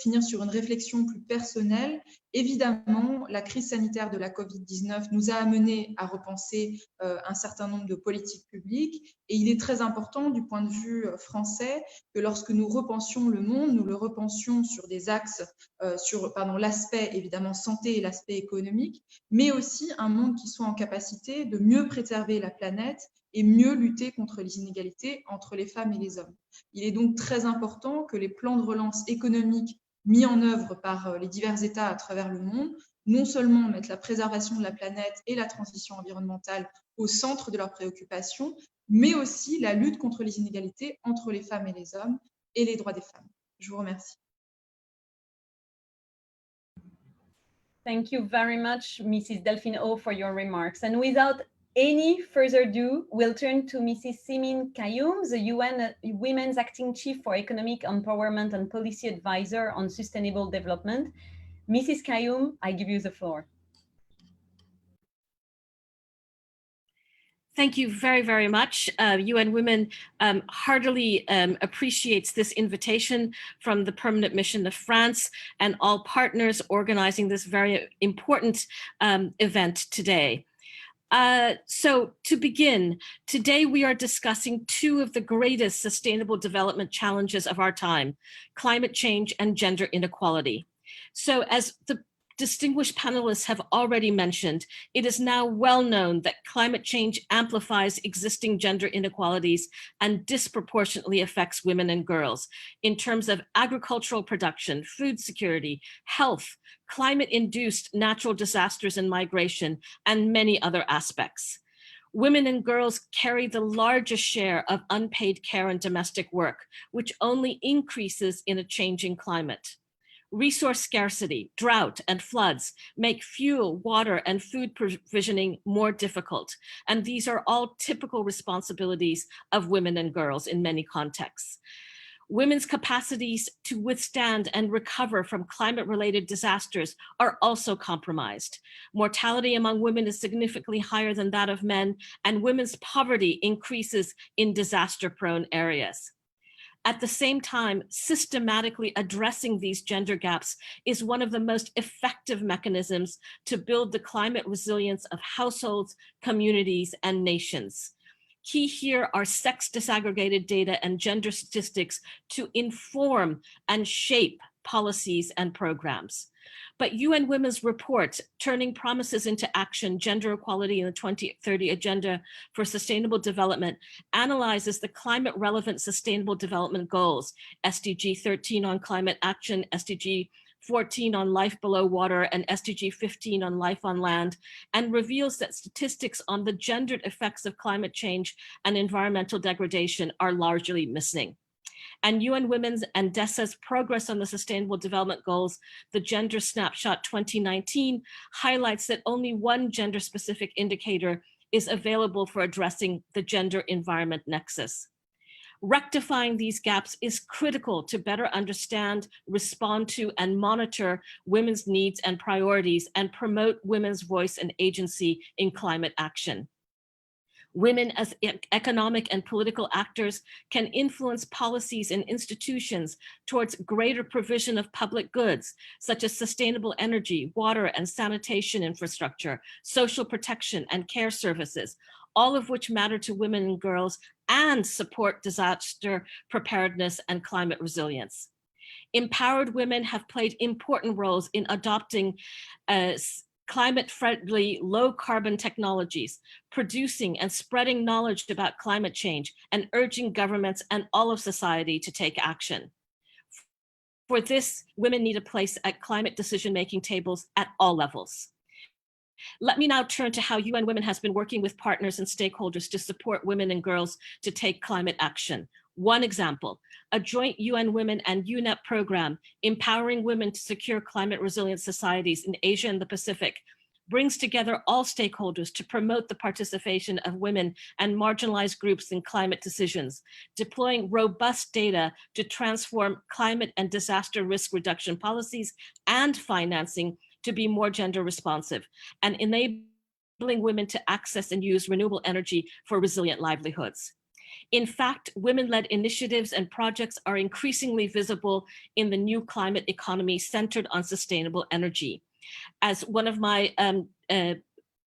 finir sur une réflexion plus personnelle. Évidemment, la crise sanitaire de la Covid-19 nous a amené à repenser un certain nombre de politiques publiques et il est très important du point de vue français que lorsque nous repensions le monde, nous le repensions sur des axes, sur l'aspect évidemment santé et l'aspect économique, mais aussi un monde qui soit en capacité de mieux préserver la planète et mieux lutter contre les inégalités entre les femmes et les hommes. Il est donc très important que les plans de relance économiques mis en œuvre par les divers États à travers le monde, non seulement mettent la préservation de la planète et la transition environnementale au centre de leurs préoccupations, mais aussi la lutte contre les inégalités entre les femmes et les hommes et les droits des femmes. Je vous remercie. Thank you very much, Mrs. Delphine O, for your remarks. And without any further ado, we'll turn to Mrs. Simin Kayoum, the UN Women's Acting Chief for Economic Empowerment and Policy Advisor on Sustainable Development. Mrs. Kayoum, I give you the floor. Thank you very, very much. UN Women heartily appreciates this invitation from the Permanent Mission of France and all partners organizing this very important event today. So to begin, today we are discussing two of the greatest sustainable development challenges of our time, climate change and gender inequality. So as the distinguished panelists have already mentioned, it is now well known that climate change amplifies existing gender inequalities and disproportionately affects women and girls in terms of agricultural production, food security, health, climate-induced natural disasters and migration, and many other aspects. Women and girls carry the largest share of unpaid care and domestic work, which only increases in a changing climate. Resource scarcity, drought, and floods make fuel, water, and food provisioning more difficult, and these are all typical responsibilities of women and girls in many contexts. Women's capacities to withstand and recover from climate-related disasters are also compromised. Mortality among women is significantly higher than that of men, and women's poverty increases in disaster-prone areas. At the same time, systematically addressing these gender gaps is one of the most effective mechanisms to build the climate resilience of households, communities, and nations. Key here are sex disaggregated data and gender statistics to inform and shape policies and programs. But UN Women's report, Turning Promises into Action, Gender Equality in the 2030 Agenda for Sustainable Development, analyzes the climate relevant sustainable development goals, SDG 13 on climate action, SDG 14 on life below water, and SDG 15 on life on land, and reveals that statistics on the gendered effects of climate change and environmental degradation are largely missing. And UN Women's and DESA's Progress on the Sustainable Development Goals, the Gender Snapshot 2019, highlights that only one gender-specific indicator is available for addressing the gender environment nexus. Rectifying these gaps is critical to better understand, respond to, and monitor women's needs and priorities and promote women's voice and agency in climate action. Women as economic and political actors can influence policies and institutions towards greater provision of public goods, such as sustainable energy, water and sanitation infrastructure, social protection and care services, all of which matter to women and girls and support disaster preparedness and climate resilience. Empowered women have played important roles in adopting climate-friendly, low-carbon technologies, producing and spreading knowledge about climate change, and urging governments and all of society to take action. For this, women need a place at climate decision-making tables at all levels. Let me now turn to how UN Women has been working with partners and stakeholders to support women and girls to take climate action. One example, a joint UN Women and UNEP program, Empowering Women to Secure Climate Resilient Societies in Asia and the Pacific, brings together all stakeholders to promote the participation of women and marginalized groups in climate decisions, deploying robust data to transform climate and disaster risk reduction policies and financing to be more gender responsive, and enabling enabling women to access and use renewable energy for resilient livelihoods. In fact, women-led initiatives and projects are increasingly visible in the new climate economy centered on sustainable energy. As one of my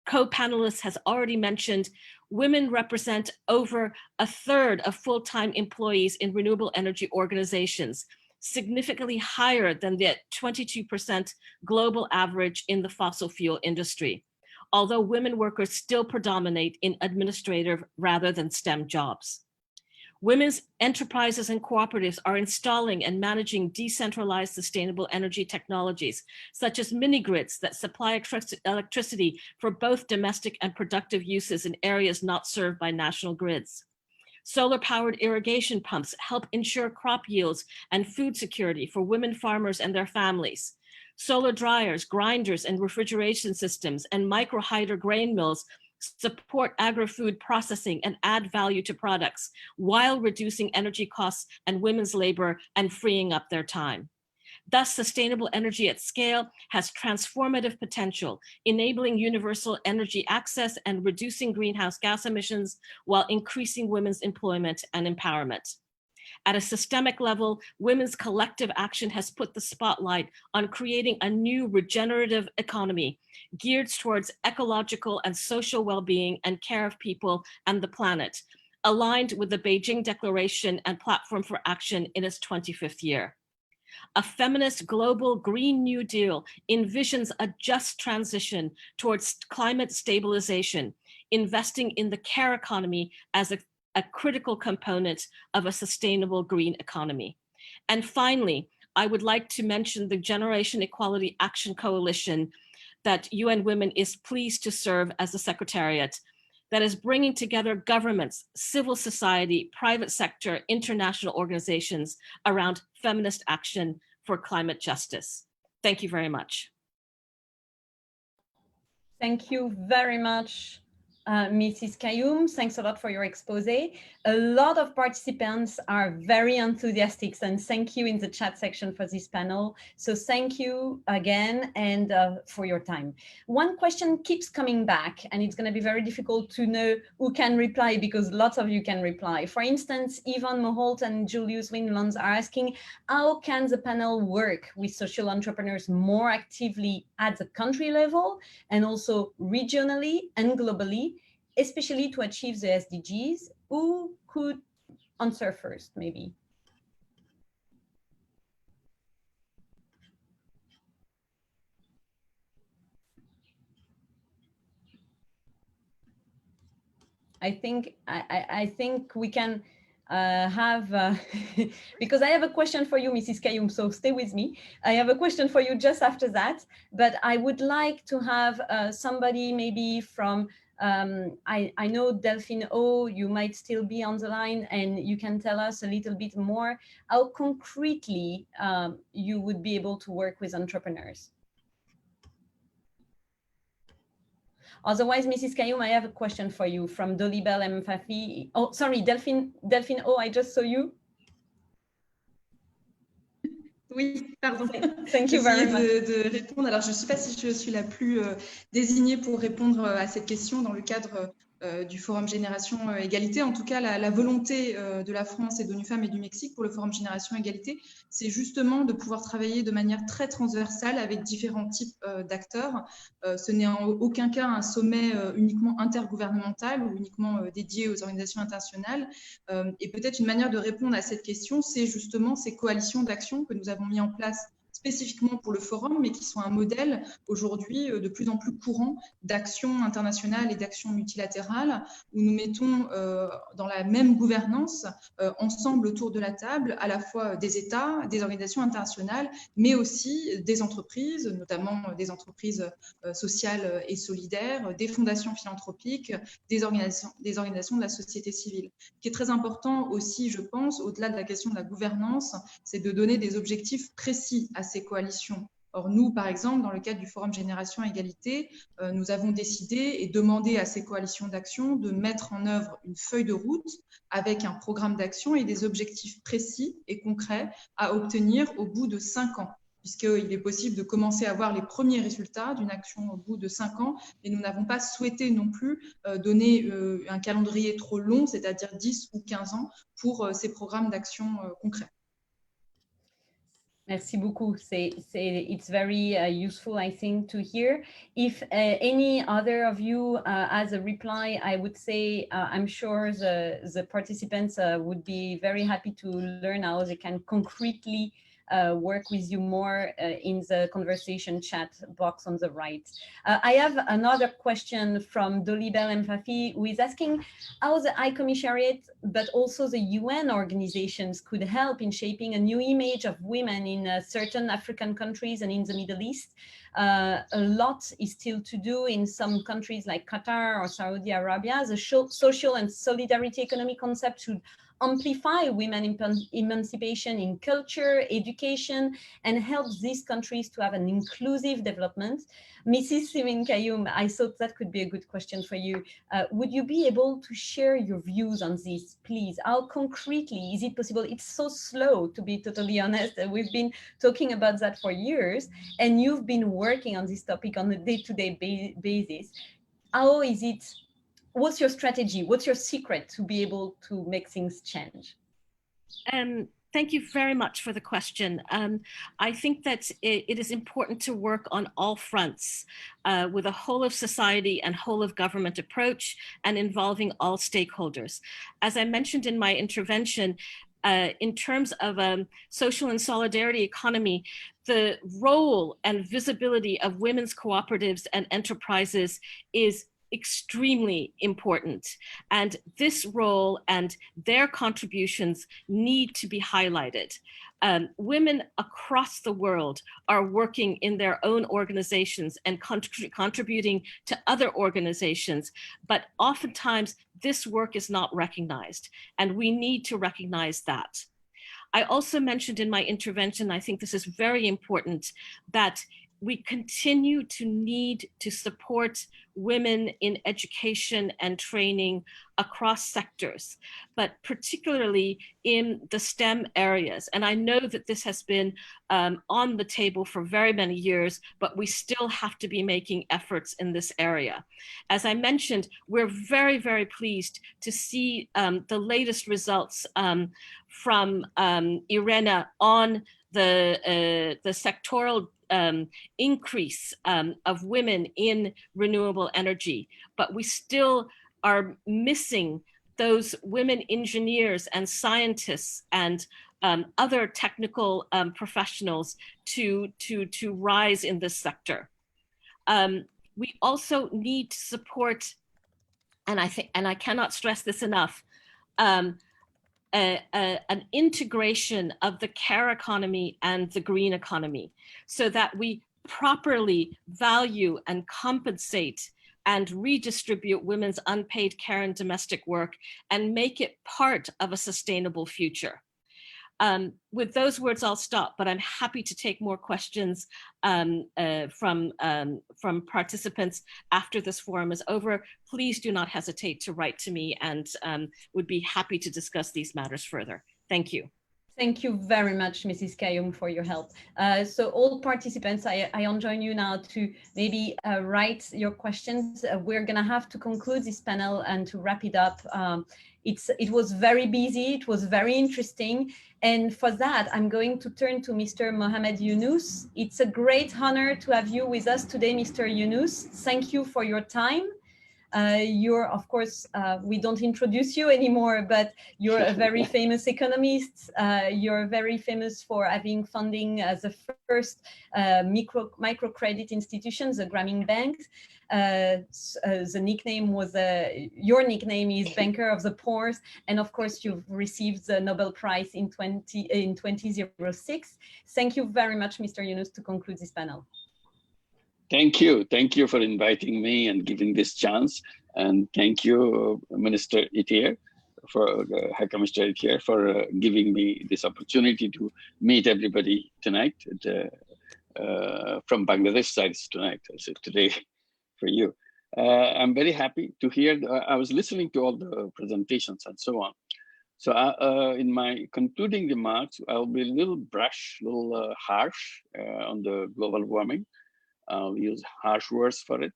co-panelists has already mentioned, women represent over a third of full-time employees in renewable energy organizations, significantly higher than the 22% global average in the fossil fuel industry, although women workers still predominate in administrative rather than STEM jobs. Women's enterprises and cooperatives are installing and managing decentralized sustainable energy technologies, such as mini-grids that supply electricity for both domestic and productive uses in areas not served by national grids. Solar-powered irrigation pumps help ensure crop yields and food security for women farmers and their families. Solar dryers, grinders, and refrigeration systems and micro-hydrate grain mills support agri-food processing and add value to products while reducing energy costs and women's labor and freeing up their time. Thus, sustainable energy at scale has transformative potential, enabling universal energy access and reducing greenhouse gas emissions while increasing women's employment and empowerment. At a systemic level, women's collective action has put the spotlight on creating a new regenerative economy geared towards ecological and social well-being and care of people and the planet, aligned with the Beijing Declaration and Platform for Action in its 25th year. A feminist global Green New Deal envisions a just transition towards climate stabilization, investing in the care economy as a critical component of a sustainable green economy. And finally, I would like to mention the Generation Equality Action Coalition that UN Women is pleased to serve as the secretariat, that is bringing together governments, civil society, private sector, international organizations around feminist action for climate justice. Thank you very much. Thank you very much, Mrs. Kayoum. Thanks a lot for your expose. A lot of participants are very enthusiastic, and thank you in the chat section for this panel. So thank you again and for your time. One question keeps coming back, and it's going to be very difficult to know who can reply because lots of you can reply. For instance, Yvonne Moholt and Julius Winlands are asking, how can the panel work with social entrepreneurs more actively at the country level and also regionally and globally, especially to achieve the SDGs? Who could answer first, maybe? I think we can have, because I have a question for you, Mrs. Kayoum, so stay with me. I have a question for you just after that, but I would like to have somebody maybe from, I know Delphine O, you might still be on the line, and you can tell us a little bit more how concretely you would be able to work with entrepreneurs. Otherwise, Mrs. Kayoum, I have a question for you from Dolibel M. Fafi. Oh, sorry, Delphine O, I just saw you. Oui, pardon. Thank you very much. De répondre. Alors, je ne sais pas si je suis la plus désignée pour répondre à cette question dans le cadre du Forum Génération Égalité. En tout cas, la volonté de la France et d'ONU Femmes et du Mexique pour le Forum Génération Égalité, c'est justement de pouvoir travailler de manière très transversale avec différents types d'acteurs. Ce n'est en aucun cas un sommet uniquement intergouvernemental ou uniquement dédié aux organisations internationales. Et peut-être une manière de répondre à cette question, c'est justement ces coalitions d'action que nous avons mis en place spécifiquement pour le forum, mais qui sont un modèle aujourd'hui de plus en plus courant d'action internationale et d'action multilatérale, où nous mettons dans la même gouvernance ensemble autour de la table à la fois des États, des organisations internationales, mais aussi des entreprises, notamment des entreprises sociales et solidaires, des fondations philanthropiques, des organisations de la société civile. Ce qui est très important aussi, je pense, au-delà de la question de la gouvernance, c'est de donner des objectifs précis à ces coalitions. Or, nous, par exemple, dans le cadre du Forum Génération Égalité, nous avons décidé et demandé à ces coalitions d'action de mettre en œuvre une feuille de route avec un programme d'action et des objectifs précis et concrets à obtenir au bout de 5 ans. puisqu'il est possible de commencer à voir les premiers résultats d'une action au bout de 5 ans, et nous n'avons pas souhaité non plus donner un calendrier trop long, c'est-à-dire 10 ou 15 ans, pour ces programmes d'action concrets. Merci beaucoup. It's very useful, I think, to hear. If any other of you has a reply, I would say I'm sure the participants would be very happy to learn how they can concretely work with you more in the conversation chat box on the right. I have another question from Dolibel Mfafi, who is asking how the High Commissariat, but also the UN organizations could help in shaping a new image of women in certain African countries and in the Middle East. A lot is still to do in some countries like Qatar or Saudi Arabia. The social and solidarity economy concept should amplify women emancipation in culture, education, and help these countries to have an inclusive development. Mrs. Simin Kayoum, I thought that could be a good question for you. Would you be able to share your views on this, please? How concretely is it possible? It's so slow, to be totally honest. We've been talking about that for years, and you've been working on this topic on a day-to-day basis. How is it? What's your strategy? What's your secret to be able to make things change? Thank you very much for the question. I think that it is important to work on all fronts with a whole of society and whole of government approach and involving all stakeholders. As I mentioned in my intervention, in terms of a social and solidarity economy, the role and visibility of women's cooperatives and enterprises is extremely important. And this role and their contributions need to be highlighted. Women across the world are working in their own organizations and contributing to other organizations, but oftentimes this work is not recognized, and we need to recognize that. I also mentioned in my intervention, I think this is very important, that we continue to need to support women in education and training across sectors, but particularly in the STEM areas. And I know that this has been on the table for very many years, but we still have to be making efforts in this area. As I mentioned, we're very, very pleased to see the latest results from IRENA on the sectoral increase of women in renewable energy, but we still are missing those women engineers and scientists and other technical professionals to rise in this sector. We also need to support, and I cannot stress this enough, an integration of the care economy and the green economy, so that we properly value and compensate and redistribute women's unpaid care and domestic work and make it part of a sustainable future. With those words, I'll stop, but I'm happy to take more questions from participants after this forum is over. Please do not hesitate to write to me, and would be happy to discuss these matters further. Thank you. Thank you very much, Mrs. Kayoum, for your help. So all participants, I enjoin you now to maybe write your questions. We're gonna have to conclude this panel and to wrap it up. It was very busy, it was very interesting. And for that, I'm going to turn to Mr. Mohamed Yunus. It's a great honor to have you with us today, Mr. Yunus. Thank you for your time. You're, of course, we don't introduce you anymore, but you're a very famous economist. You're very famous for having funding as the first microcredit institutions, the Grameen Bank. The nickname was, your nickname is Banker of the Poor. And of course, you've received the Nobel Prize in 2006. Thank you very much, Mr. Yunus, to conclude this panel. Thank you. Thank you for inviting me and giving this chance. And thank you, Minister Itier, for High Commissioner Itier, for giving me this opportunity to meet everybody tonight. From Bangladesh side tonight, so today for you. I'm very happy to hear. I was listening to all the presentations and so on. So in my concluding remarks, I'll be a little harsh on the global warming. I'll use harsh words for it.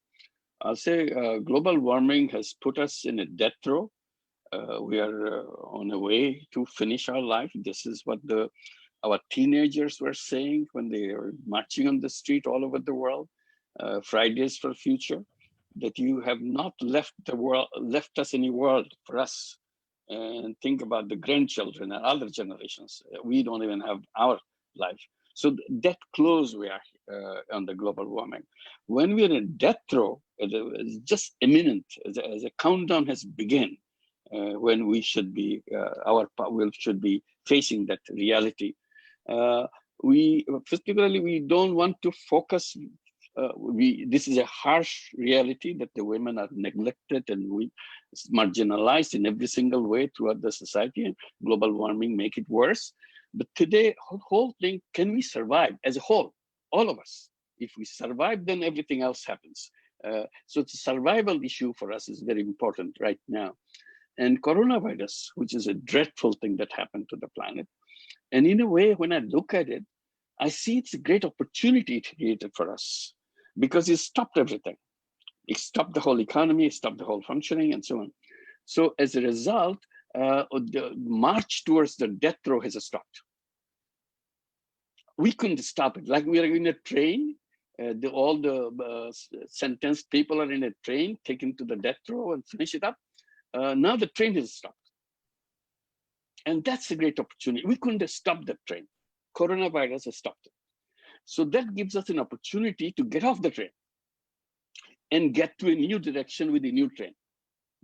I'll say global warming has put us in a death row. We are on a way to finish our life. This is what our teenagers were saying when they were marching on the street all over the world. Fridays for Future, that you have not left us any world for us. And think about the grandchildren and other generations. We don't even have our life. So that close we are on the global warming. When we're in death row, it's just imminent, as a countdown has begun, when we should be, should be facing that reality. Particularly, we don't want to focus. This is a harsh reality that the women are neglected and marginalized in every single way throughout the society, and global warming make it worse. But today, whole thing, can we survive as a whole, all of us? If we survive, then everything else happens. So it's a survival issue for us is very important right now. And coronavirus, which is a dreadful thing that happened to the planet. And in a way, when I look at it, I see it's a great opportunity it created for us, because it stopped everything. It stopped the whole economy, it stopped the whole functioning, and so on. So as a result, the march towards the death row has stopped. We couldn't stop it. Like we are in a train, all the sentenced people are in a train taken to the death row and finish it up. Now the train has stopped. And that's a great opportunity. We couldn't have stopped the train. Coronavirus has stopped it. So that gives us an opportunity to get off the train and get to a new direction with a new train.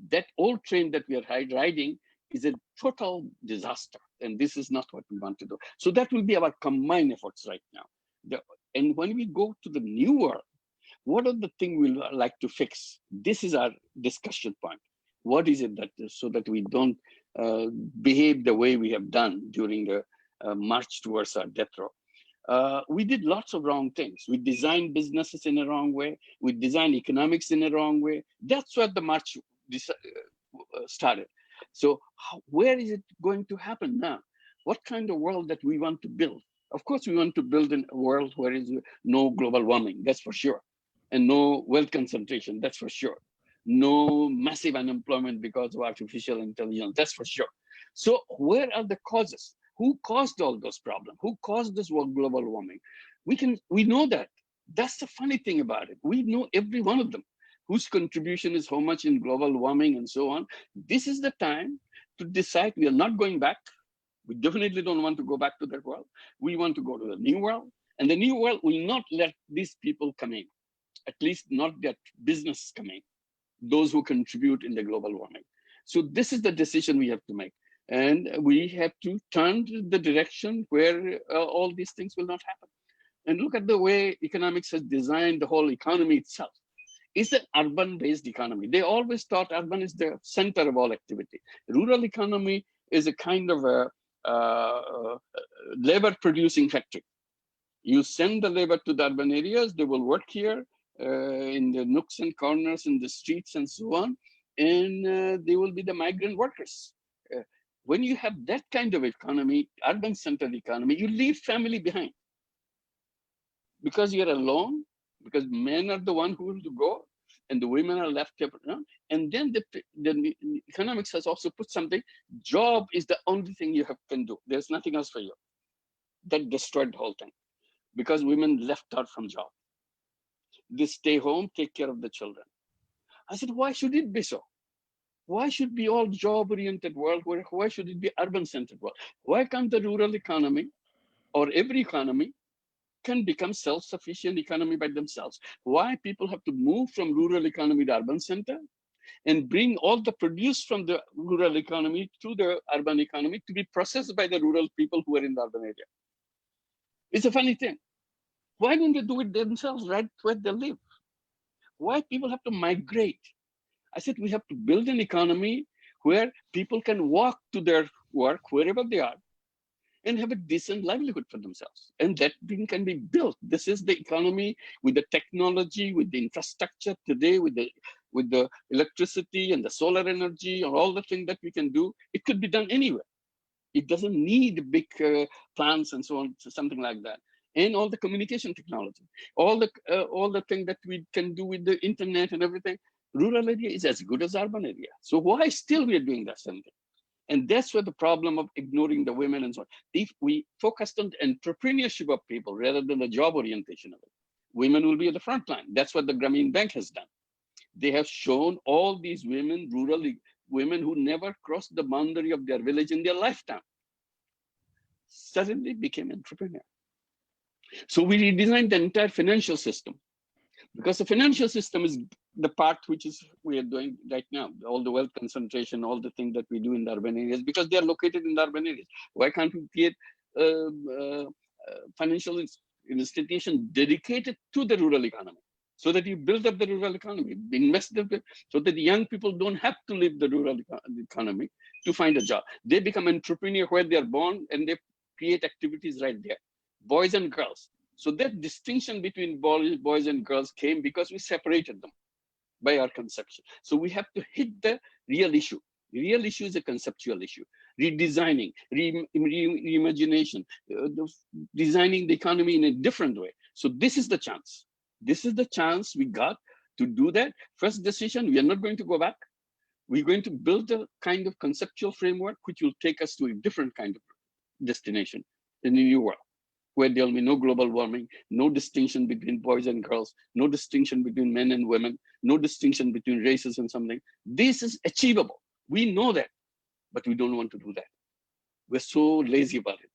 That old train that we are riding is a total disaster. And this is not what we want to do. So that will be our combined efforts right now. And when we go to the new world, what are the things we like to fix? This is our discussion point. What is it that, so that we don't behave the way we have done during the march towards our death row? We did lots of wrong things. We designed businesses in a wrong way. We designed economics in a wrong way. That's what the march started. So where is it going to happen now? What kind of world that we want to build? Of course, we want to build a world where there is no global warming, that's for sure. And no wealth concentration, that's for sure. No massive unemployment because of artificial intelligence, that's for sure. So where are the causes? Who caused all those problems? Who caused this global warming? We know that. That's the funny thing about it. We know every one of them. Whose contribution is how much in global warming and so on. This is the time to decide we are not going back. We definitely don't want to go back to that world. We want to go to the new world. And the new world will not let these people come in, at least not that business come in, those who contribute in the global warming. So this is the decision we have to make. And we have to turn the direction where all these things will not happen. And look at the way economics has designed the whole economy itself. It's an urban-based economy. They always thought urban is the center of all activity. Rural economy is a kind of a labor-producing factory. You send the labor to the urban areas, they will work here in the nooks and corners, in the streets and so on, and they will be the migrant workers. When you have that kind of economy, urban-centered economy, you leave family behind. Because you're alone, because men are the one who will go, and the women are left. And then the economics has also put something, job is the only thing you can do. There's nothing else for you. That destroyed the whole thing, because women left out from job. They stay home, take care of the children. I said, why should it be so? Why should be all job-oriented world? Why should it be urban-centered world? Why can't the rural economy or every economy can become self-sufficient economy by themselves? Why people have to move from rural economy to urban center and bring all the produce from the rural economy to the urban economy to be processed by the rural people who are in the urban area? It's a funny thing. Why don't they do it themselves right where they live? Why people have to migrate? I said, we have to build an economy where people can walk to their work wherever they are and have a decent livelihood for themselves. And that thing can be built. This is the economy with the technology, with the infrastructure today, with the electricity and the solar energy, or all the things that we can do. It could be done anywhere. It doesn't need big plants and so on, something like that. And all the communication technology, all the thing that we can do with the internet and everything. Rural area is as good as urban area. So why still we are doing that same thing? And that's where the problem of ignoring the women and so on. If we focused on the entrepreneurship of people rather than the job orientation of it, women will be at the front line. That's what the Grameen Bank has done. They have shown all these women, rural women who never crossed the boundary of their village in their lifetime, suddenly became entrepreneurs. So we redesigned the entire financial system, because the financial system is the part which is we are doing right now. All the wealth concentration, all the things that we do in the urban areas, because they are located in the urban areas. Why can't we create financial institution dedicated to the rural economy, so that you build up the rural economy, invest them, so that the young people don't have to leave the rural economy to find a job. They become entrepreneur where they are born, and they create activities right there. Boys and girls. So that distinction between boys and girls came because we separated them by our conception. So we have to hit the real issue. The real issue is a conceptual issue. Redesigning, reimagination, designing the economy in a different way. So this is the chance. This is the chance we got to do that. First decision, we are not going to go back. We're going to build a kind of conceptual framework which will take us to a different kind of destination in the new world, where there will be no global warming, no distinction between boys and girls, no distinction between men and women, no distinction between races and something. This is achievable. We know that, but we don't want to do that. We're so lazy about it.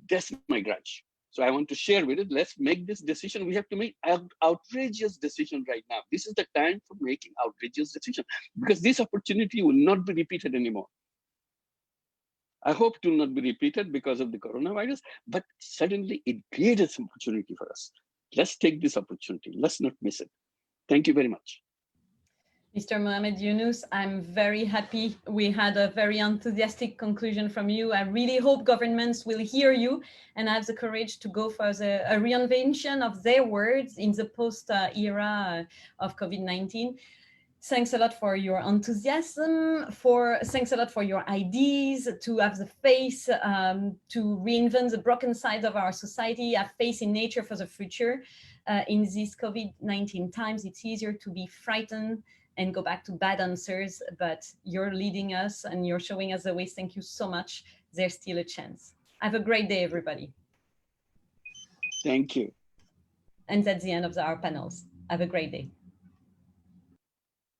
That's my grudge. So I want to share with it. Let's make this decision. We have to make an outrageous decision right now. This is the time for making outrageous decision, because this opportunity will not be repeated anymore. I hope it will not be repeated because of the coronavirus, but suddenly it created some opportunity for us. Let's take this opportunity. Let's not miss it. Thank you very much. Mr. Mohamed Yunus, I'm very happy we had a very enthusiastic conclusion from you. I really hope governments will hear you and have the courage to go for a reinvention of their words in the post-era of COVID-19. Thanks a lot for your enthusiasm, thanks a lot for your ideas, to have the faith to reinvent the broken sides of our society, have faith in nature for the future. In these COVID-19 times, it's easier to be frightened and go back to bad answers, but you're leading us and you're showing us the way. Thank you so much. There's still a chance. Have a great day, everybody. Thank you. And that's the end of our panels. Have a great day.